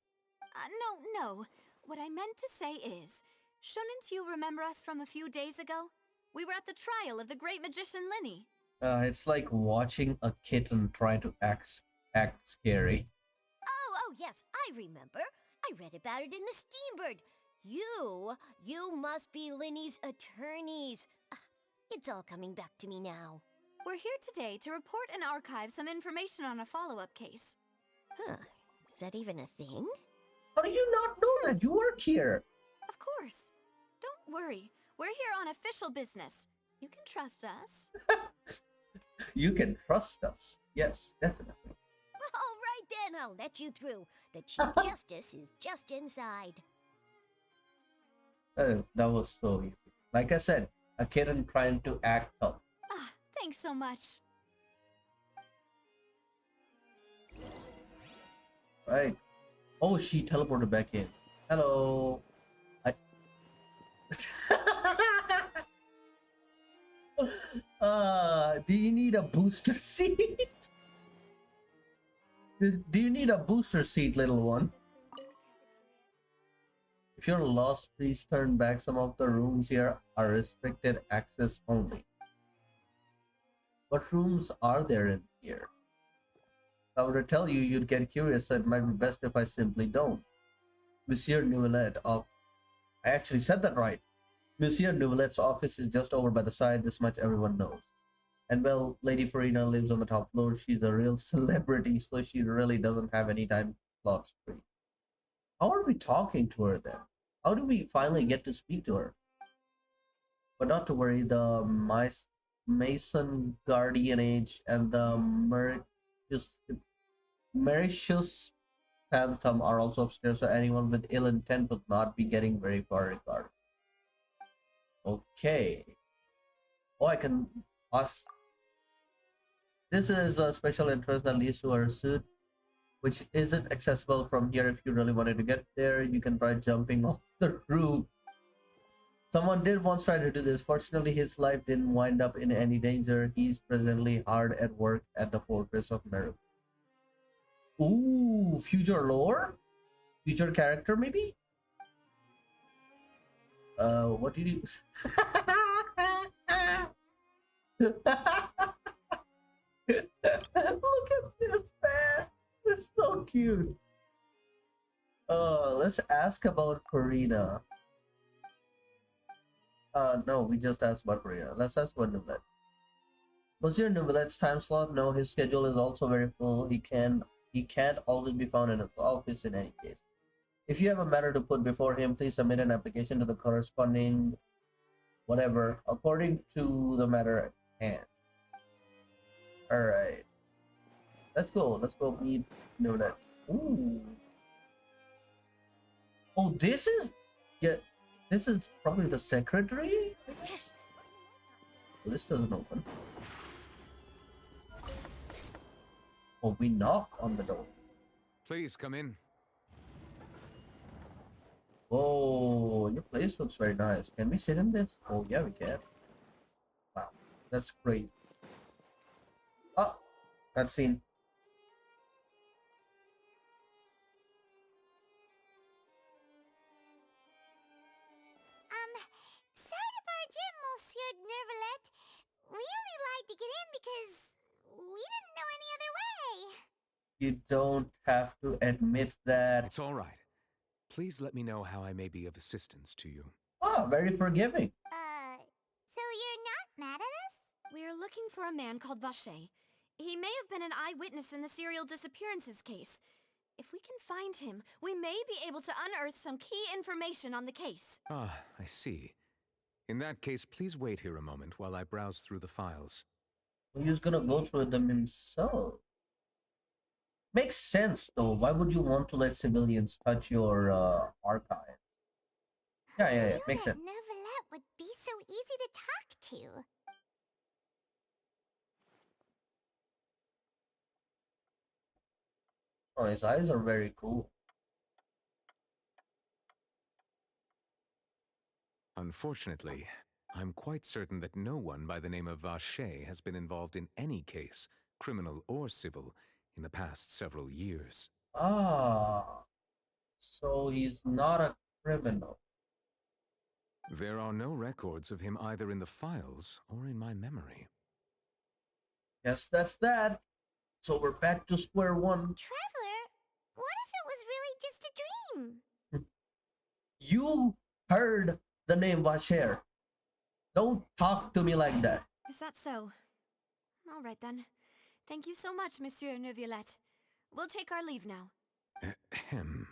No. What I meant to say is, shouldn't you remember us from a few days ago? We were at the trial of the great magician Linny. It's like watching a kitten try to act scary. Oh, yes, I remember. I read about it in the Steambird. You must be Linny's attorneys. It's all coming back to me now. We're here today to report and archive some information on a follow-up case. Huh. Is that even a thing? How do you not know that? You work here. Of course. Don't worry. We're here on official business. You can trust us. You can trust us. Yes, definitely. All right then, I'll let you through. The Chief Justice is just inside. That was so easy. Like I said, a kitten trying to act up. Thanks so much. Right. Oh, she teleported back in. Hello. Do you need a booster seat? Do you need a booster seat, little one? If you're lost, please turn back. Some of the rooms here are restricted access only. What rooms are there in here? If I were to tell you, you'd get curious, so it might be best if I simply don't. Monsieur Nouvelet of... I actually said that right. Monsieur Nouvelet's office is just over by the side, this much everyone knows. And well, Lady Farina lives on the top floor. She's a real celebrity, so she really doesn't have any time slots free. How are we talking to her then? How do we finally get to speak to her? But not to worry, the Mason Guardianage and the Mauritius Phantom are also upstairs, so anyone with ill intent would not be getting very far regarded. Okay. Oh, I can ask. This is a special interest that leads to her suit, which isn't accessible from here. If you really wanted to get there, you can try jumping off The roof. Someone did once try to do this. Fortunately, his life didn't wind up in any danger. He's presently hard at work at the Fortress of Meru. Ooh, future lore? Future character, maybe? What did you... Look at this, man! It's so cute. Let's ask about Karina. No, we just asked about Karina. Let's ask about Nouvelle. Monsieur Nouvellet's time slot? No, his schedule is also very full. He can't always be found in his office in any case. If you have a matter to put before him, please submit an application to the corresponding whatever according to the matter at hand. Alright. Let's go meet Nouvelle. Ooh. Oh, this is probably the secretary, I guess. This doesn't open. Oh, we knock on the door. Please come in. Oh, your place looks very nice. Can we sit in this? Oh, yeah, we can. Wow, that's great. Oh, cutscene. Sorry to barge in, Monsieur Nervalet. We only lied to get in because we didn't know any other way. You don't have to admit that. It's all right. Please let me know how I may be of assistance to you. Oh, very forgiving. So you're not mad at us? We're looking for a man called Vacher. He may have been an eyewitness in the serial disappearances case. If we can find him, we may be able to unearth some key information on the case. Ah, I see. In that case, please wait here a moment while I browse through the files. He's gonna go through them himself. Makes sense, though. Why would you want to let civilians touch your archive? Yeah. Makes sense. Nervalet would be so easy to talk to. Oh, his eyes are very cool. Unfortunately, I'm quite certain that no one by the name of Vacher has been involved in any case, criminal or civil, in the past several years. Ah, so he's not a criminal. There are no records of him either in the files or in my memory. Yes, that's that. So we're back to square one. Traveler, what if it was really just a dream? You heard the name Vacher. Don't talk to me like that. Is that so? All right then. Thank you so much, Monsieur Neuvillette. We'll take our leave now. Ahem.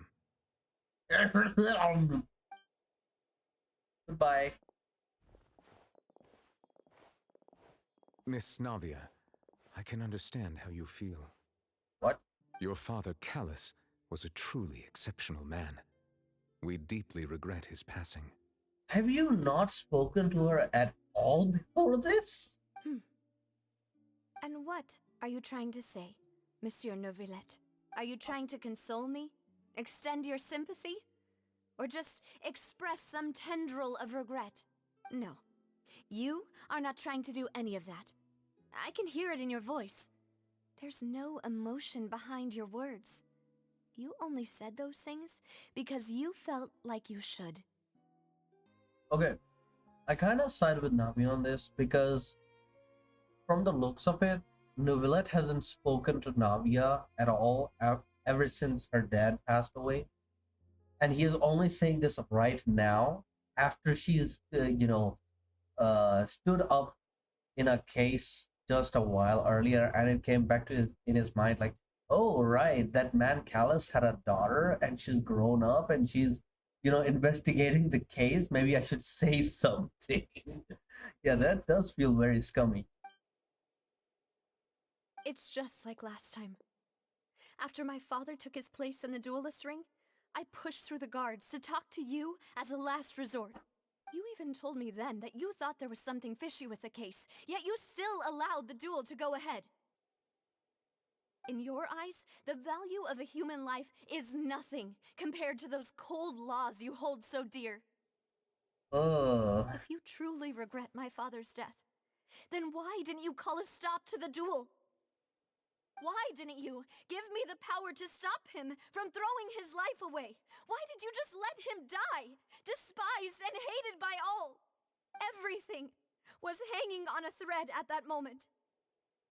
Goodbye. Miss Navia, I can understand how you feel. What? Your father, Callus, was a truly exceptional man. We deeply regret his passing. Have you not spoken to her at all before this? And what are you trying to say, Monsieur Neuvillette? Are you trying to console me? Extend your sympathy? Or just express some tendril of regret? No. You are not trying to do any of that. I can hear it in your voice. There's no emotion behind your words. You only said those things because you felt like you should. Okay, I kind of side with Navi on this because from the looks of it, Neuvillette hasn't spoken to Navia at all ever since her dad passed away. And he is only saying this right now after she's, stood up in a case just a while earlier, and it came back to in his mind like, oh, right, that man Callus had a daughter and she's grown up and she's, investigating the case. Maybe I should say something. Yeah, that does feel very scummy. It's just like last time. After my father took his place in the duelist ring, I pushed through the guards to talk to you as a last resort. You even told me then that you thought there was something fishy with the case, yet you still allowed the duel to go ahead. In your eyes, the value of a human life is nothing compared to those cold laws you hold so dear. Oh. If you truly regret my father's death, then why didn't you call a stop to the duel? Why didn't you give me the power to stop him from throwing his life away? Why did you just let him die, despised and hated by all? Everything was hanging on a thread at that moment.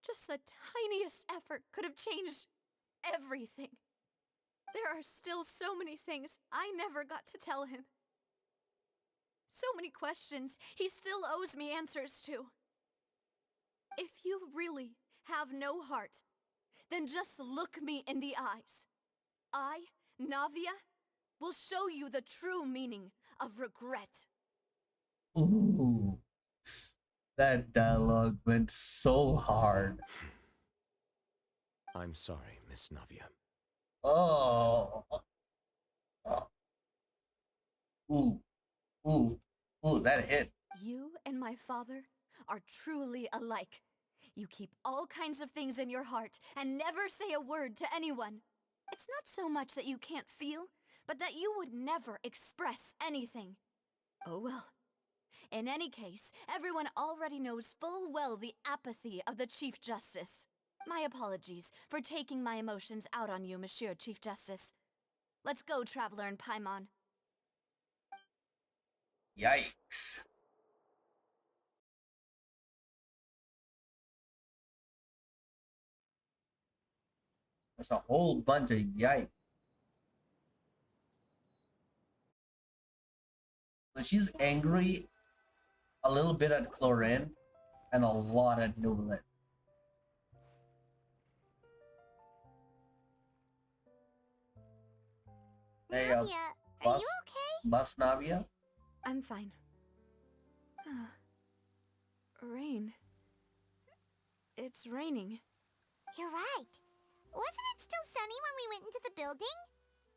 Just the tiniest effort could have changed everything. There are still so many things I never got to tell him. So many questions he still owes me answers to. If you really have no heart, then just look me in the eyes. I, Navia, will show you the true meaning of regret. Ooh. That dialogue went so hard. I'm sorry, Miss Navia. Oh. Oh. Ooh. Ooh. Ooh, that hit. You and my father are truly alike. You keep all kinds of things in your heart and never say a word to anyone. It's not so much that you can't feel, but that you would never express anything. Oh well. In any case, everyone already knows full well the apathy of the Chief Justice. My apologies for taking my emotions out on you, Monsieur Chief Justice. Let's go, Traveler and Paimon. Yikes. That's a whole bunch of yikes. So she's angry a little bit at Chlorine and a lot at Newland. Hey, Navia, are Bus? you okay? Bus Navia? I'm fine. Rain. It's raining. You're right. Wasn't it still sunny when we went into the building?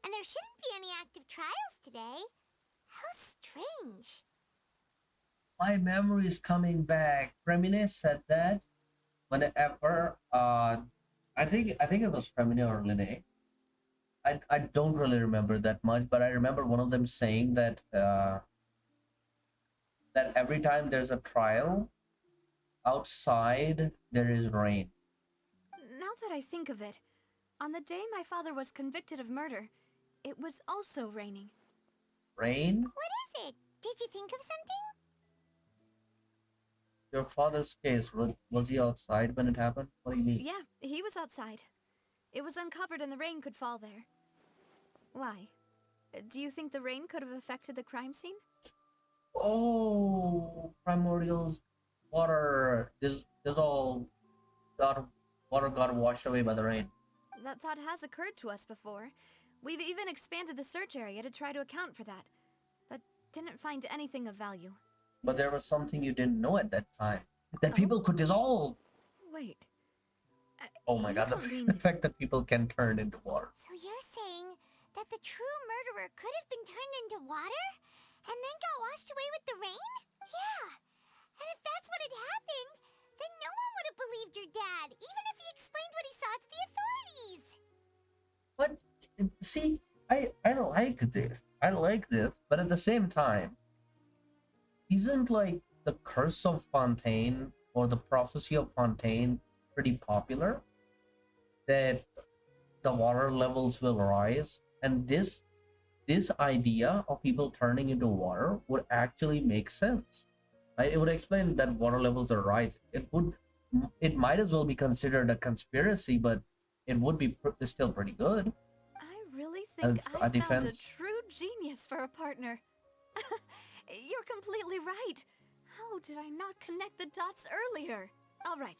And there shouldn't be any active trials today. How strange. My memory is coming back. Fremine said that whenever I think it was Fremine or Linne. I don't really remember that much, but I remember one of them saying that that every time there's a trial outside there is rain. Now that I think of it, on the day my father was convicted of murder, it was also raining. Rain? What is it? Did you think of something? Your father's case, was he outside when it happened? What do you mean? Yeah, he was outside. It was uncovered and the rain could fall there. Why? Do you think the rain could have affected the crime scene? Oh, Primordial's water. This all water got washed away by the rain. That thought has occurred to us before. We've even expanded the search area to try to account for that, but didn't find anything of value. But there was something you didn't know at that time. That people could dissolve. Wait. Oh my god, the fact that people can turn into water. So you're saying that the true murderer could have been turned into water? And then got washed away with the rain? Yeah. And if that's what had happened, then no one would have believed your dad, even if he explained what he saw to the authorities. But see, I like this. I like this, but at the same time, isn't like the curse of Fontaine or the prophecy of Fontaine pretty popular? That the water levels will rise, and this idea of people turning into water would actually make sense. Right? It would explain that water levels are rising. It might as well be considered a conspiracy, but it would be still pretty good. I really think I found a true genius for a partner. You're completely right. How did I not connect the dots earlier? All right,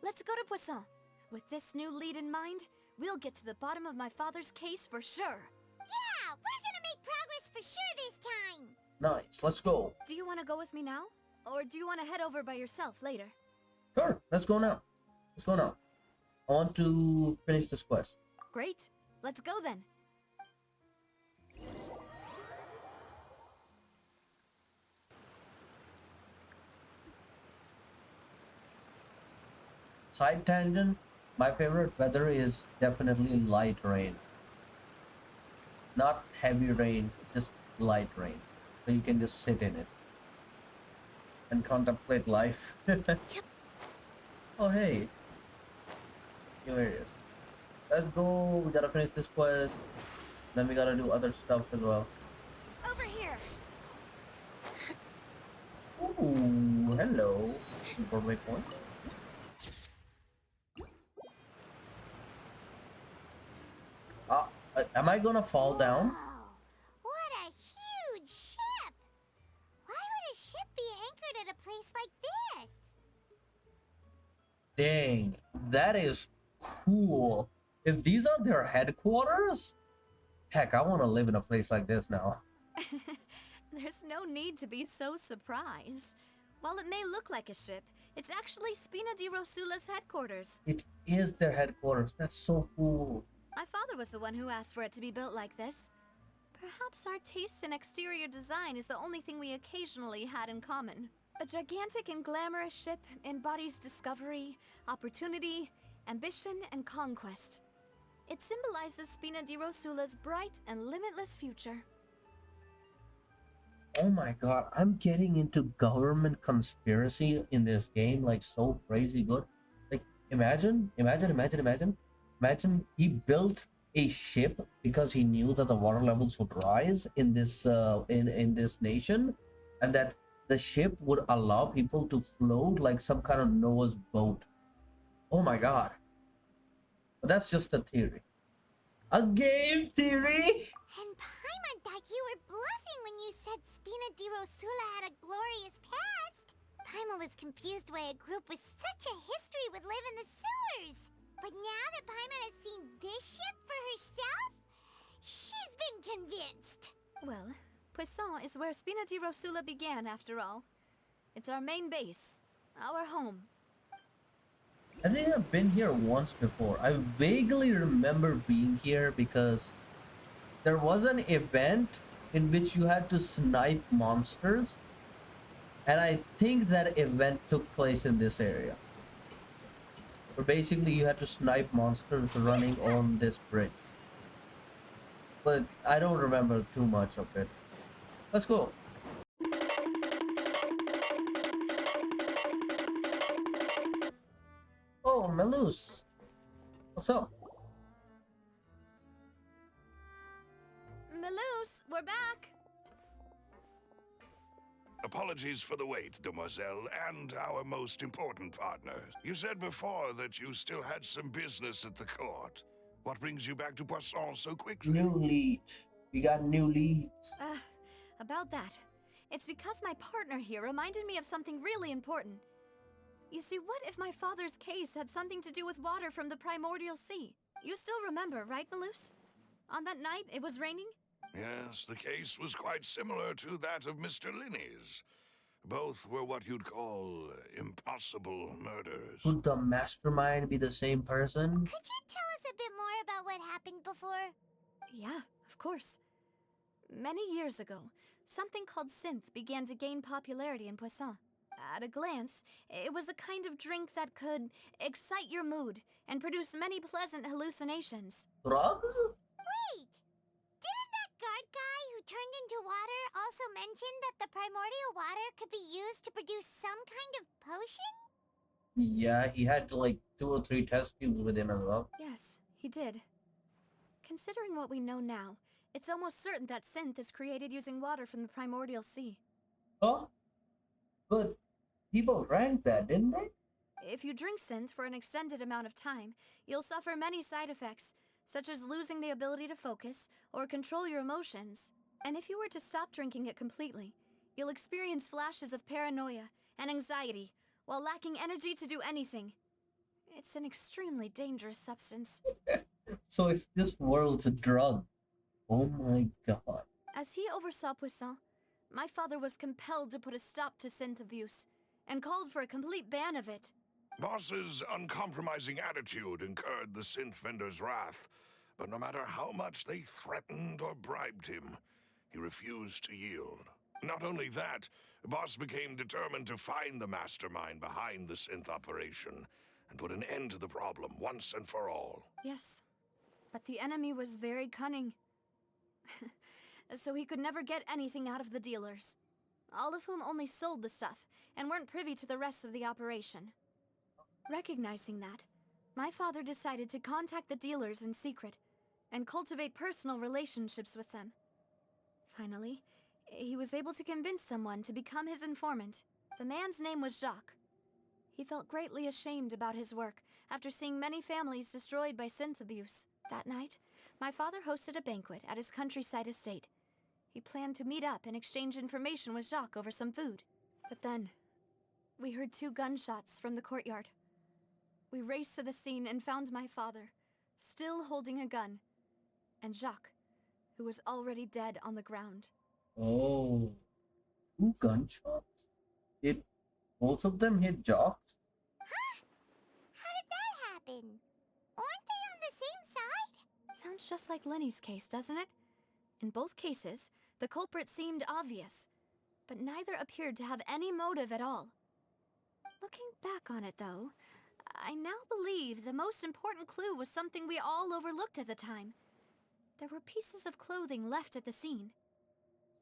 let's go to Poisson. With this new lead in mind, we'll get to the bottom of my father's case for sure. Yeah, we're gonna make progress for sure this time. Nice, let's go. Do you want to go with me now? Or do you want to head over by yourself later? Sure, let's go now. Let's go now. I want to finish this quest. Great, let's go then. Side tangent, My favorite weather is definitely light rain. Not heavy rain, just light rain. So you can just sit in it and contemplate life. Oh, hey, new areas. Let's go. We gotta finish this quest. Then we gotta do other stuff as well. Over here. Ooh, hello. For my point. Am I gonna fall down? Whoa, what a huge ship! Why would a ship be anchored at a place like this? Dang, that is cool. If these are their headquarters, heck, I want to live in a place like this now. There's no need to be so surprised. While it may look like a ship, it's actually Spina di Rosula's headquarters. It is their headquarters. That's so cool. My father was the one who asked for it to be built like this. Perhaps our taste in exterior design is the only thing we occasionally had in common. A gigantic and glamorous ship embodies discovery, opportunity, ambition, and conquest. It symbolizes Spina di Rosula's bright and limitless future. Oh my god, I'm getting into government conspiracy in this game like so crazy good. Like imagine he built a ship because he knew that the water levels would rise in this in this nation, and that the ship would allow people to float like some kind of Noah's boat. Oh my god. But that's just a theory. A game theory? And Paimon thought you were bluffing when you said Spina di Rosula had a glorious past. Paimon was confused why a group with such a history would live in the sewers. But now that Paimon has seen this ship for herself, she's been convinced. Well, Poisson is where Spina di Rosula began, after all. It's our main base, our home. I think I've been here once before. I vaguely remember being here because there was an event in which you had to snipe monsters, and I think that event took place in this area. Where basically you had to snipe monsters running on this bridge. But I don't remember too much of it. Let's go. Oh, Melus. What's up? Melus, we're back! Apologies for the wait, demoiselle, and our most important partners. You said before that you still had some business at the court. What brings you back to Poisson so quickly? New lead. We got new leads. About that. It's because my partner here reminded me of something really important. You see, what if my father's case had something to do with water from the primordial sea? You still remember, right, Melus? On that night, it was raining? Yes, the case was quite similar to that of Mr. Linney's. Both were what you'd call impossible murders. Could the mastermind be the same person? Could you tell us a bit more about what happened before? Yeah, of course. Many years ago, something called synth began to gain popularity in Poisson. At a glance, it was a kind of drink that could excite your mood and produce many pleasant hallucinations. Drugs? Wait! Didn't that guard guy who turned into water also mention that the primordial water could be used to produce some kind of potion? Yeah, he had like 2 or 3 test tubes with him as well. Yes, he did. Considering what we know now, it's almost certain that synth is created using water from the primordial sea. Huh? But people drank that, didn't they? If you drink synth for an extended amount of time, you'll suffer many side effects, such as losing the ability to focus or control your emotions. And if you were to stop drinking it completely, you'll experience flashes of paranoia and anxiety while lacking energy to do anything. It's an extremely dangerous substance. So it's this world's drug. Oh my god. As he oversaw Poisson, my father was compelled to put a stop to synth abuse and called for a complete ban of it. Boss's uncompromising attitude incurred the synth vendor's wrath, but no matter how much they threatened or bribed him, he refused to yield. Not only that, Boss became determined to find the mastermind behind the synth operation, and put an end to the problem once and for all. Yes, but the enemy was very cunning. So he could never get anything out of the dealers, all of whom only sold the stuff and weren't privy to the rest of the operation. Recognizing that, my father decided to contact the dealers in secret and cultivate personal relationships with them. Finally, he was able to convince someone to become his informant. The man's name was Jacques. He felt greatly ashamed about his work after seeing many families destroyed by synth abuse. That night, my father hosted a banquet at his countryside estate. He planned to meet up and exchange information with Jacques over some food. But then, we heard 2 gunshots from the courtyard. We raced to the scene and found my father, still holding a gun, and Jacques, who was already dead on the ground. Oh, 2 gunshots? Did both of them hit Jocks? Huh? How did that happen? Aren't they on the same side? Sounds just like Lenny's case, doesn't it? In both cases, the culprit seemed obvious, but neither appeared to have any motive at all. Looking back on it, though, I now believe the most important clue was something we all overlooked at the time. There were pieces of clothing left at the scene.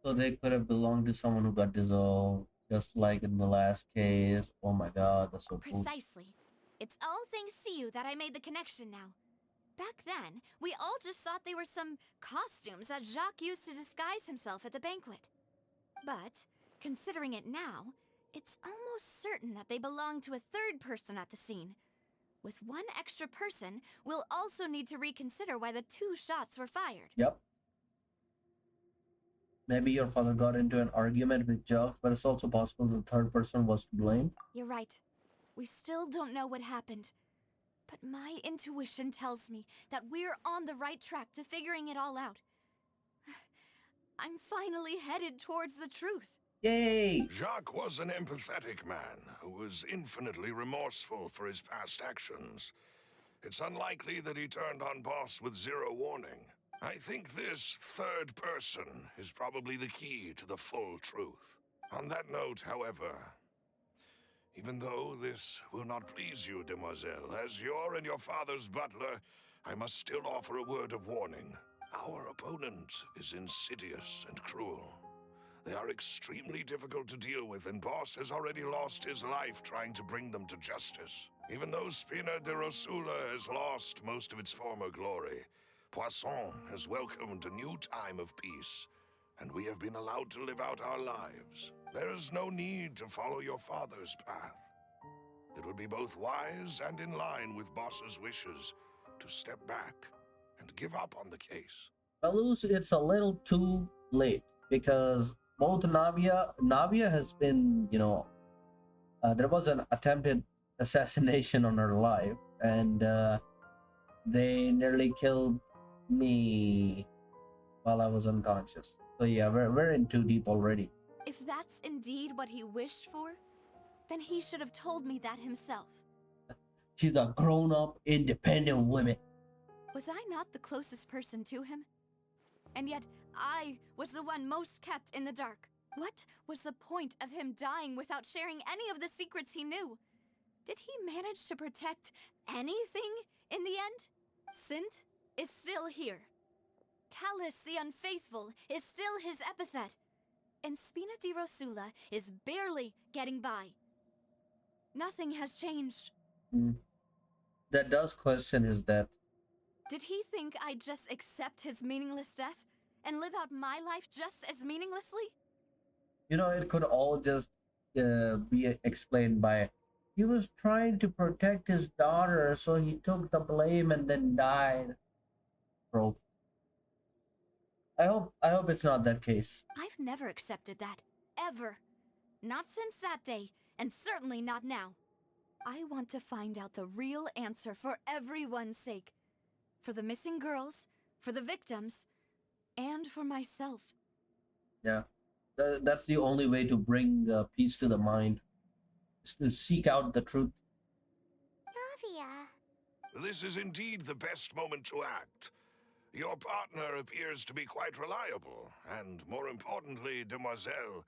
So they could have belonged to someone who got dissolved, just like in the last case. Oh my god, that's so cool. Precisely. It's all thanks to you that I made the connection now. Back then, we all just thought they were some costumes that Jacques used to disguise himself at the banquet. But, considering it now, it's almost certain that they belong to a third person at the scene. With one extra person, we'll also need to reconsider why the 2 shots were fired. Yep. Maybe your father got into an argument with Jocks, but it's also possible the third person was to blame. You're right. We still don't know what happened. But my intuition tells me that we're on the right track to figuring it all out. I'm finally headed towards the truth. Yay! Jacques was an empathetic man who was infinitely remorseful for his past actions. It's unlikely that he turned on Boss with 0 warning. I think this third person is probably the key to the full truth. On that note, however, even though this will not please you, demoiselle, as your and your father's butler, I must still offer a word of warning. Our opponent is insidious and cruel. They are extremely difficult to deal with, and Boss has already lost his life trying to bring them to justice. Even though Spina de Rosula has lost most of its former glory, Poisson has welcomed a new time of peace, and we have been allowed to live out our lives. There is no need to follow your father's path. It would be both wise and in line with Boss's wishes to step back and give up on the case. Belus, it's a little too late because both Navia has been, there was an attempted assassination on her life, and they nearly killed me while I was unconscious. So yeah, we're in too deep already. If that's indeed what he wished for, then he should have told me that himself. She's a grown-up, independent woman. Was I not the closest person to him? And yet, I was the one most kept in the dark. What was the point of him dying without sharing any of the secrets he knew? Did he manage to protect anything in the end? Synth is still here. Callus the Unfaithful is still his epithet. And Spina di Rosula is barely getting by. Nothing has changed. That does question his death. Did he think I'd just accept his meaningless death and live out my life just as meaninglessly? It could all just be explained by he was trying to protect his daughter, so he took the blame and then died. Bro. I hope it's not that case. I've never accepted that. Ever. Not since that day, and certainly not now. I want to find out the real answer for everyone's sake. For the missing girls, for the victims, and for myself. Yeah. That's the only way to bring peace to the mind. Is to seek out the truth. Navia. This is indeed the best moment to act. Your partner appears to be quite reliable, and more importantly, demoiselle,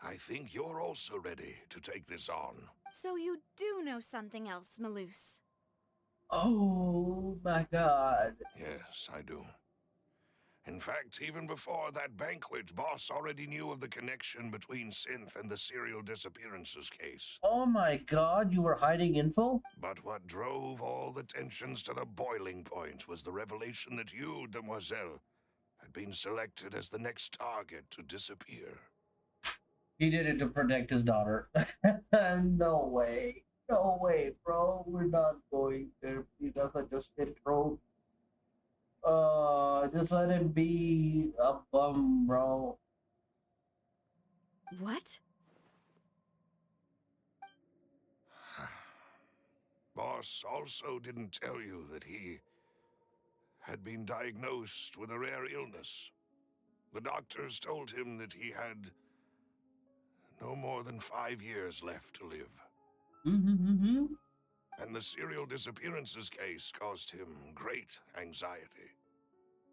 I think you're also ready to take this on. So you do know something else, Malus. Oh my god. Yes, I do. In fact, even before that banquet, Boss already knew of the connection between Synth and the serial disappearances case. Oh my god, you were hiding info? But what drove all the tensions to the boiling point was the revelation that you, Demoiselle, had been selected as the next target to disappear. He did it to protect his daughter. No way. No way, bro. We're not going there. He doesn't just hit throat. Just let him be a bum, bro. What? Boss also didn't tell you that he had been diagnosed with a rare illness. The doctors told him that he had no more than 5 years left to live. Mm-hmm. And the serial disappearances case caused him great anxiety.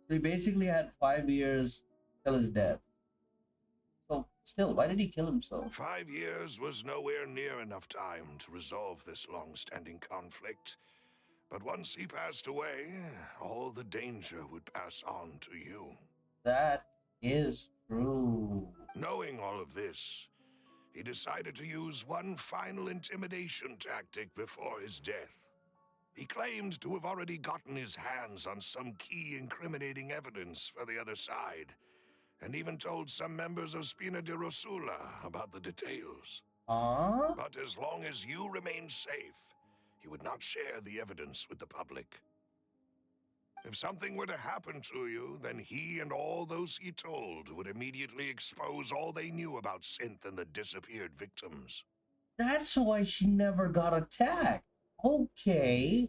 So he basically had 5 years till his death. So, still, why did he kill himself? 5 years was nowhere near enough time to resolve this long-standing conflict. But once he passed away, all the danger would pass on to you. That is true. Knowing all of this, he decided to use one final intimidation tactic before his death. He claimed to have already gotten his hands on some key incriminating evidence for the other side, and even told some members of Spina di Rosula about the details. Huh? But as long as you remained safe, he would not share the evidence with the public. If something were to happen to you, then he and all those he told would immediately expose all they knew about Synth and the disappeared victims. That's why she never got attacked. Okay.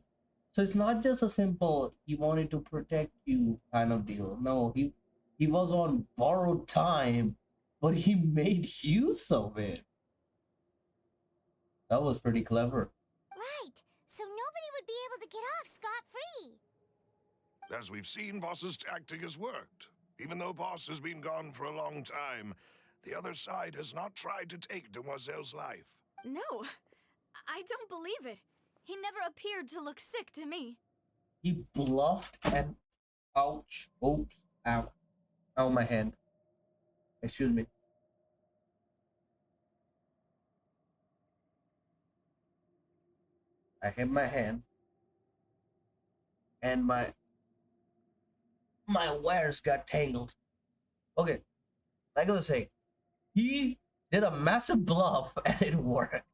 So it's not just a simple he wanted to protect you kind of deal. No, he was on borrowed time, but he made use of it. That was pretty clever. Right, so nobody would be able to get off scot-free. As we've seen, Boss's tactic has worked. Even though Boss has been gone for a long time, the other side has not tried to take Demoiselle's life. No, I don't believe it. He never appeared to look sick to me. He bluffed and ouch. Oops. Ow. Ow, my hand. Excuse me. I hit my hand. And my wires got tangled. Okay. Like I was saying, he did a massive bluff and it worked.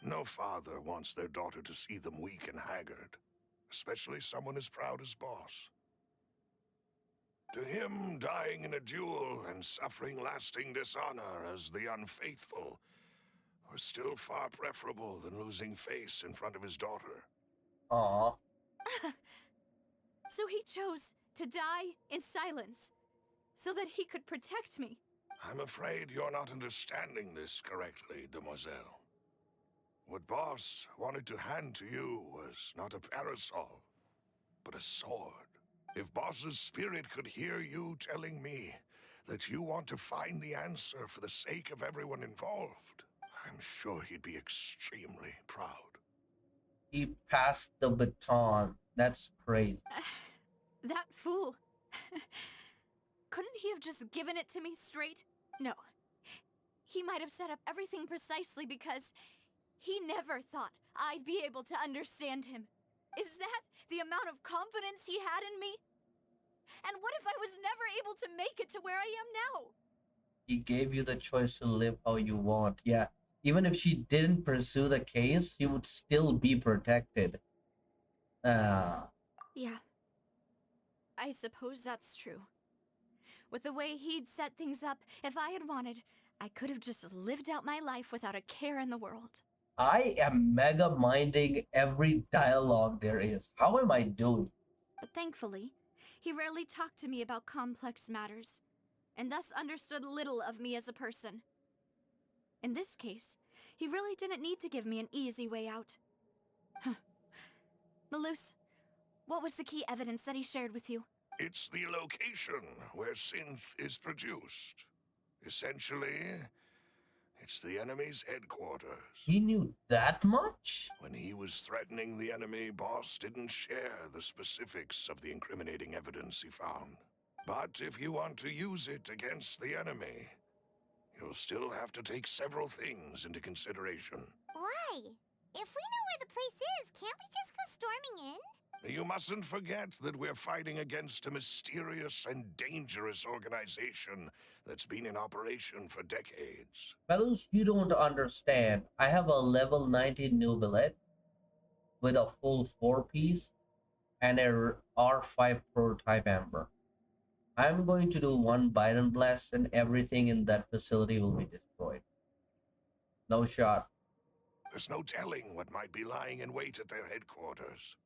No father wants their daughter to see them weak and haggard, especially someone as proud as Boss. To him, dying in a duel and suffering lasting dishonor as the unfaithful was still far preferable than losing face in front of his daughter. Aww. So he chose to die in silence, so that he could protect me. I'm afraid you're not understanding this correctly, Demoiselle. What Boss wanted to hand to you was not a parasol, but a sword. If Boss's spirit could hear you telling me that you want to find the answer for the sake of everyone involved, I'm sure he'd be extremely proud. He passed the baton. That's crazy. That fool. Couldn't he have just given it to me straight? No. He might have set up everything precisely because he never thought I'd be able to understand him. Is that the amount of confidence he had in me? And what if I was never able to make it to where I am now? He gave you the choice to live how you want. Yeah. Even if she didn't pursue the case, he would still be protected. Yeah. I suppose that's true. With the way he'd set things up, if I had wanted, I could have just lived out my life without a care in the world. I am mega minding every dialogue there is. How am I doing? But thankfully, he rarely talked to me about complex matters, and thus understood little of me as a person. In this case, he really didn't need to give me an easy way out. Malus, what was the key evidence that he shared with you? It's the location where synth is produced. Essentially, It's the enemy's headquarters. He knew that much? When he was threatening the enemy, Boss didn't share the specifics of the incriminating evidence he found. But if you want to use it against the enemy, you'll still have to take several things into consideration. Why? If we know where the place is, can't we just go storming in? You mustn't forget that we're fighting against a mysterious and dangerous organization that's been in operation for decades. Fellows, you don't understand. I have a level 19 new billet with a full 4-piece and a R5 prototype Amber. I'm going to do one Byron Blast and everything in that facility will be destroyed. No shot. There's no telling what might be lying in wait at their headquarters.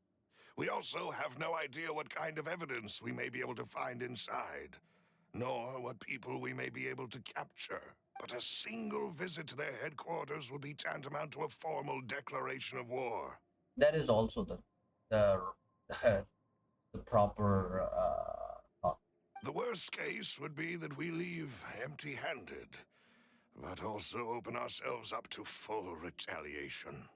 We also have no idea what kind of evidence we may be able to find inside, nor what people we may be able to capture. But a single visit to their headquarters would be tantamount to a formal declaration of war. That is also the proper thought. The worst case would be that we leave empty-handed, but also open ourselves up to full retaliation.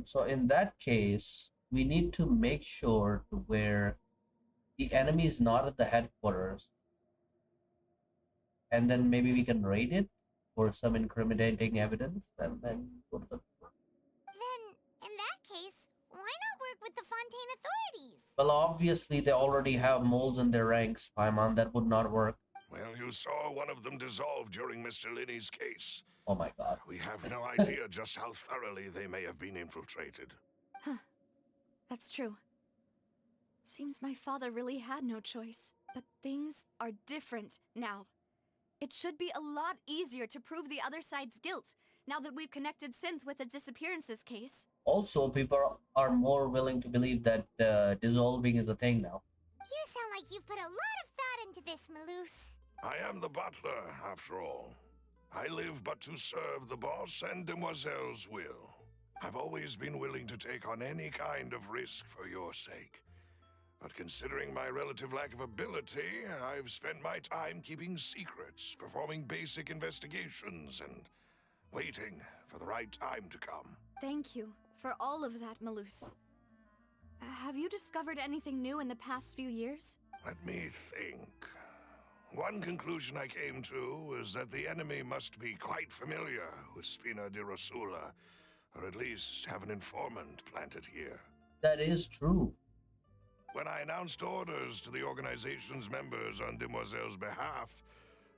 So in that case, we need to make sure to where the enemy is not at the headquarters, and then maybe we can raid it for some incriminating evidence, and then go to the. Then, in that case, why not work with the Fontaine authorities? Well, obviously they already have moles in their ranks, Paimon. That would not work. Well, you saw one of them dissolve during Mr. Linney's case. Oh my god. We have no idea just how thoroughly they may have been infiltrated. Huh. That's true. Seems my father really had no choice. But things are different now. It should be a lot easier to prove the other side's guilt, now that we've connected Synth with the disappearances case. Also, people are more willing to believe that dissolving is a thing now. You sound like you've put a lot of thought into this, Maloose. I am the butler, after all. I live but to serve the boss and Demoiselle's will. I've always been willing to take on any kind of risk for your sake. But considering my relative lack of ability, I've spent my time keeping secrets, performing basic investigations, and waiting for the right time to come. Thank you for all of that, Maloose. Have you discovered anything new in the past few years? Let me think. One conclusion I came to was that the enemy must be quite familiar with Spina di Rosula, or at least have an informant planted here. That is true. When I announced orders to the organization's members on Demoiselle's behalf,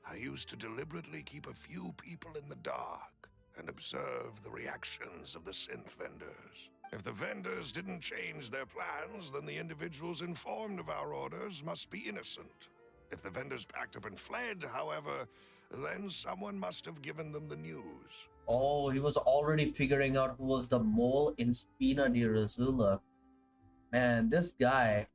I used to deliberately keep a few people in the dark and observe the reactions of the synth vendors. If the vendors didn't change their plans, then the individuals informed of our orders must be innocent. If the vendors packed up and fled, however, then someone must have given them the news. Oh, he was already figuring out who was the mole in Spina di Rosula. Man, this guy,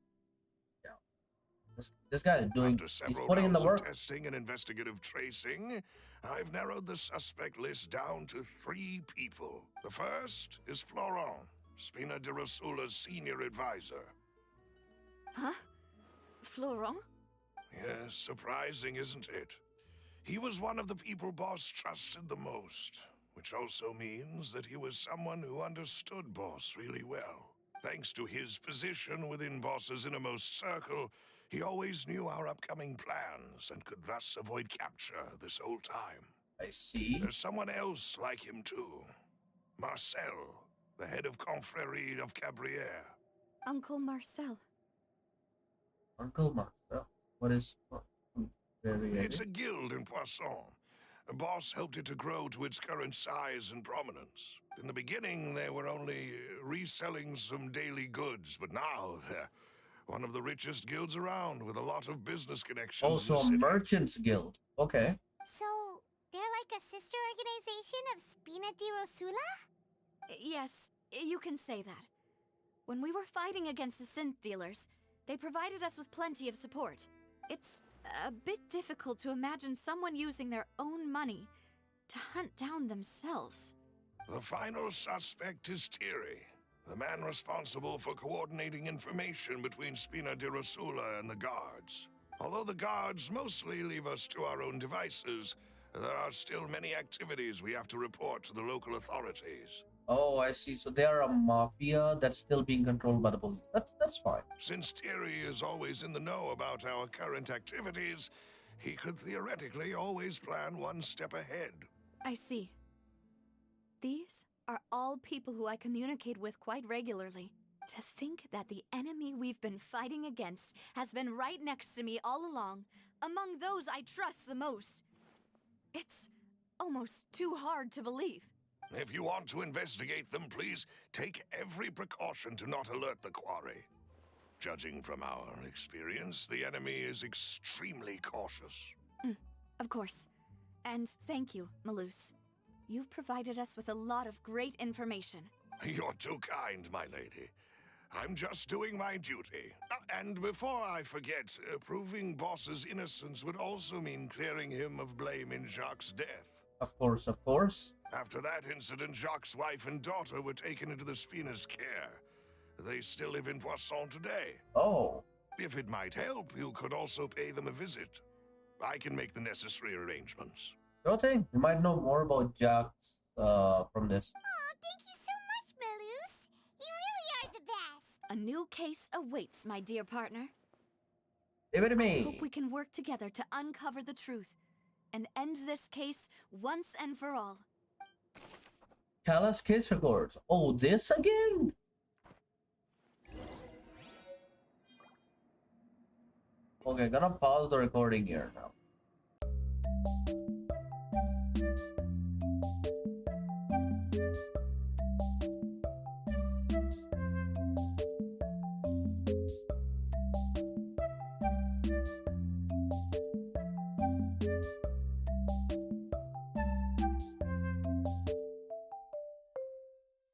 this guy is doing, After he's several putting in the rounds of work. testing and investigative tracing, I've narrowed the suspect list down to 3 people. The first is Florent, Spina di Rosula's senior advisor. Huh? Florent? Yes, surprising, isn't it? He was one of the people Boss trusted the most, which also means that he was someone who understood Boss really well. Thanks to his position within Boss's innermost circle, he always knew our upcoming plans and could thus avoid capture this whole time. I see. There's someone else like him too. Marcel, the head of Confrérie of Cabrières. Uncle Marcel. Uncle Marcel. What is... It's a guild in Poisson. Boss helped it to grow to its current size and prominence. In the beginning, they were only reselling some daily goods, but now they're one of the richest guilds around with a lot of business connections. Also a merchants guild. Okay. So, they're like a sister organization of Spina di Rosula? Yes, you can say that. When we were fighting against the synth dealers, they provided us with plenty of support. It's a bit difficult to imagine someone using their own money to hunt down themselves. The final suspect is Thierry, the man responsible for coordinating information between Spina di Rosula and the guards. Although the guards mostly leave us to our own devices, There are still many activities we have to report to the local authorities. Oh, I see. So they are a mafia that's still being controlled by the police. That's fine. Since Thierry is always in the know about our current activities, he could theoretically always plan one step ahead. I see. These are all people who I communicate with quite regularly. To think that the enemy we've been fighting against has been right next to me all along, among those I trust the most. It's almost too hard to believe. If you want to investigate them, please take every precaution to not alert the quarry. Judging from our experience, the enemy is extremely cautious. Of course. And thank you, Malus. You've provided us with a lot of great information. You're too kind, my lady. I'm just doing my duty. And before I forget, proving Boss's innocence would also mean clearing him of blame in Jacques' death. Of course, of course. After that incident, Jacques' wife and daughter were taken into the Spina's care. They still live in Poisson today. Oh, If it might help, you could also pay them a visit. I can make the necessary arrangements. sure thing. You might know more about Jax from this. Oh, thank you so much, Malus. You really are the best. A new case awaits, my dear partner. Give it to I me. hope we can work together to uncover the truth and end this case once and for all. Callus case records. Oh, this again? Okay, gonna pause the recording here now.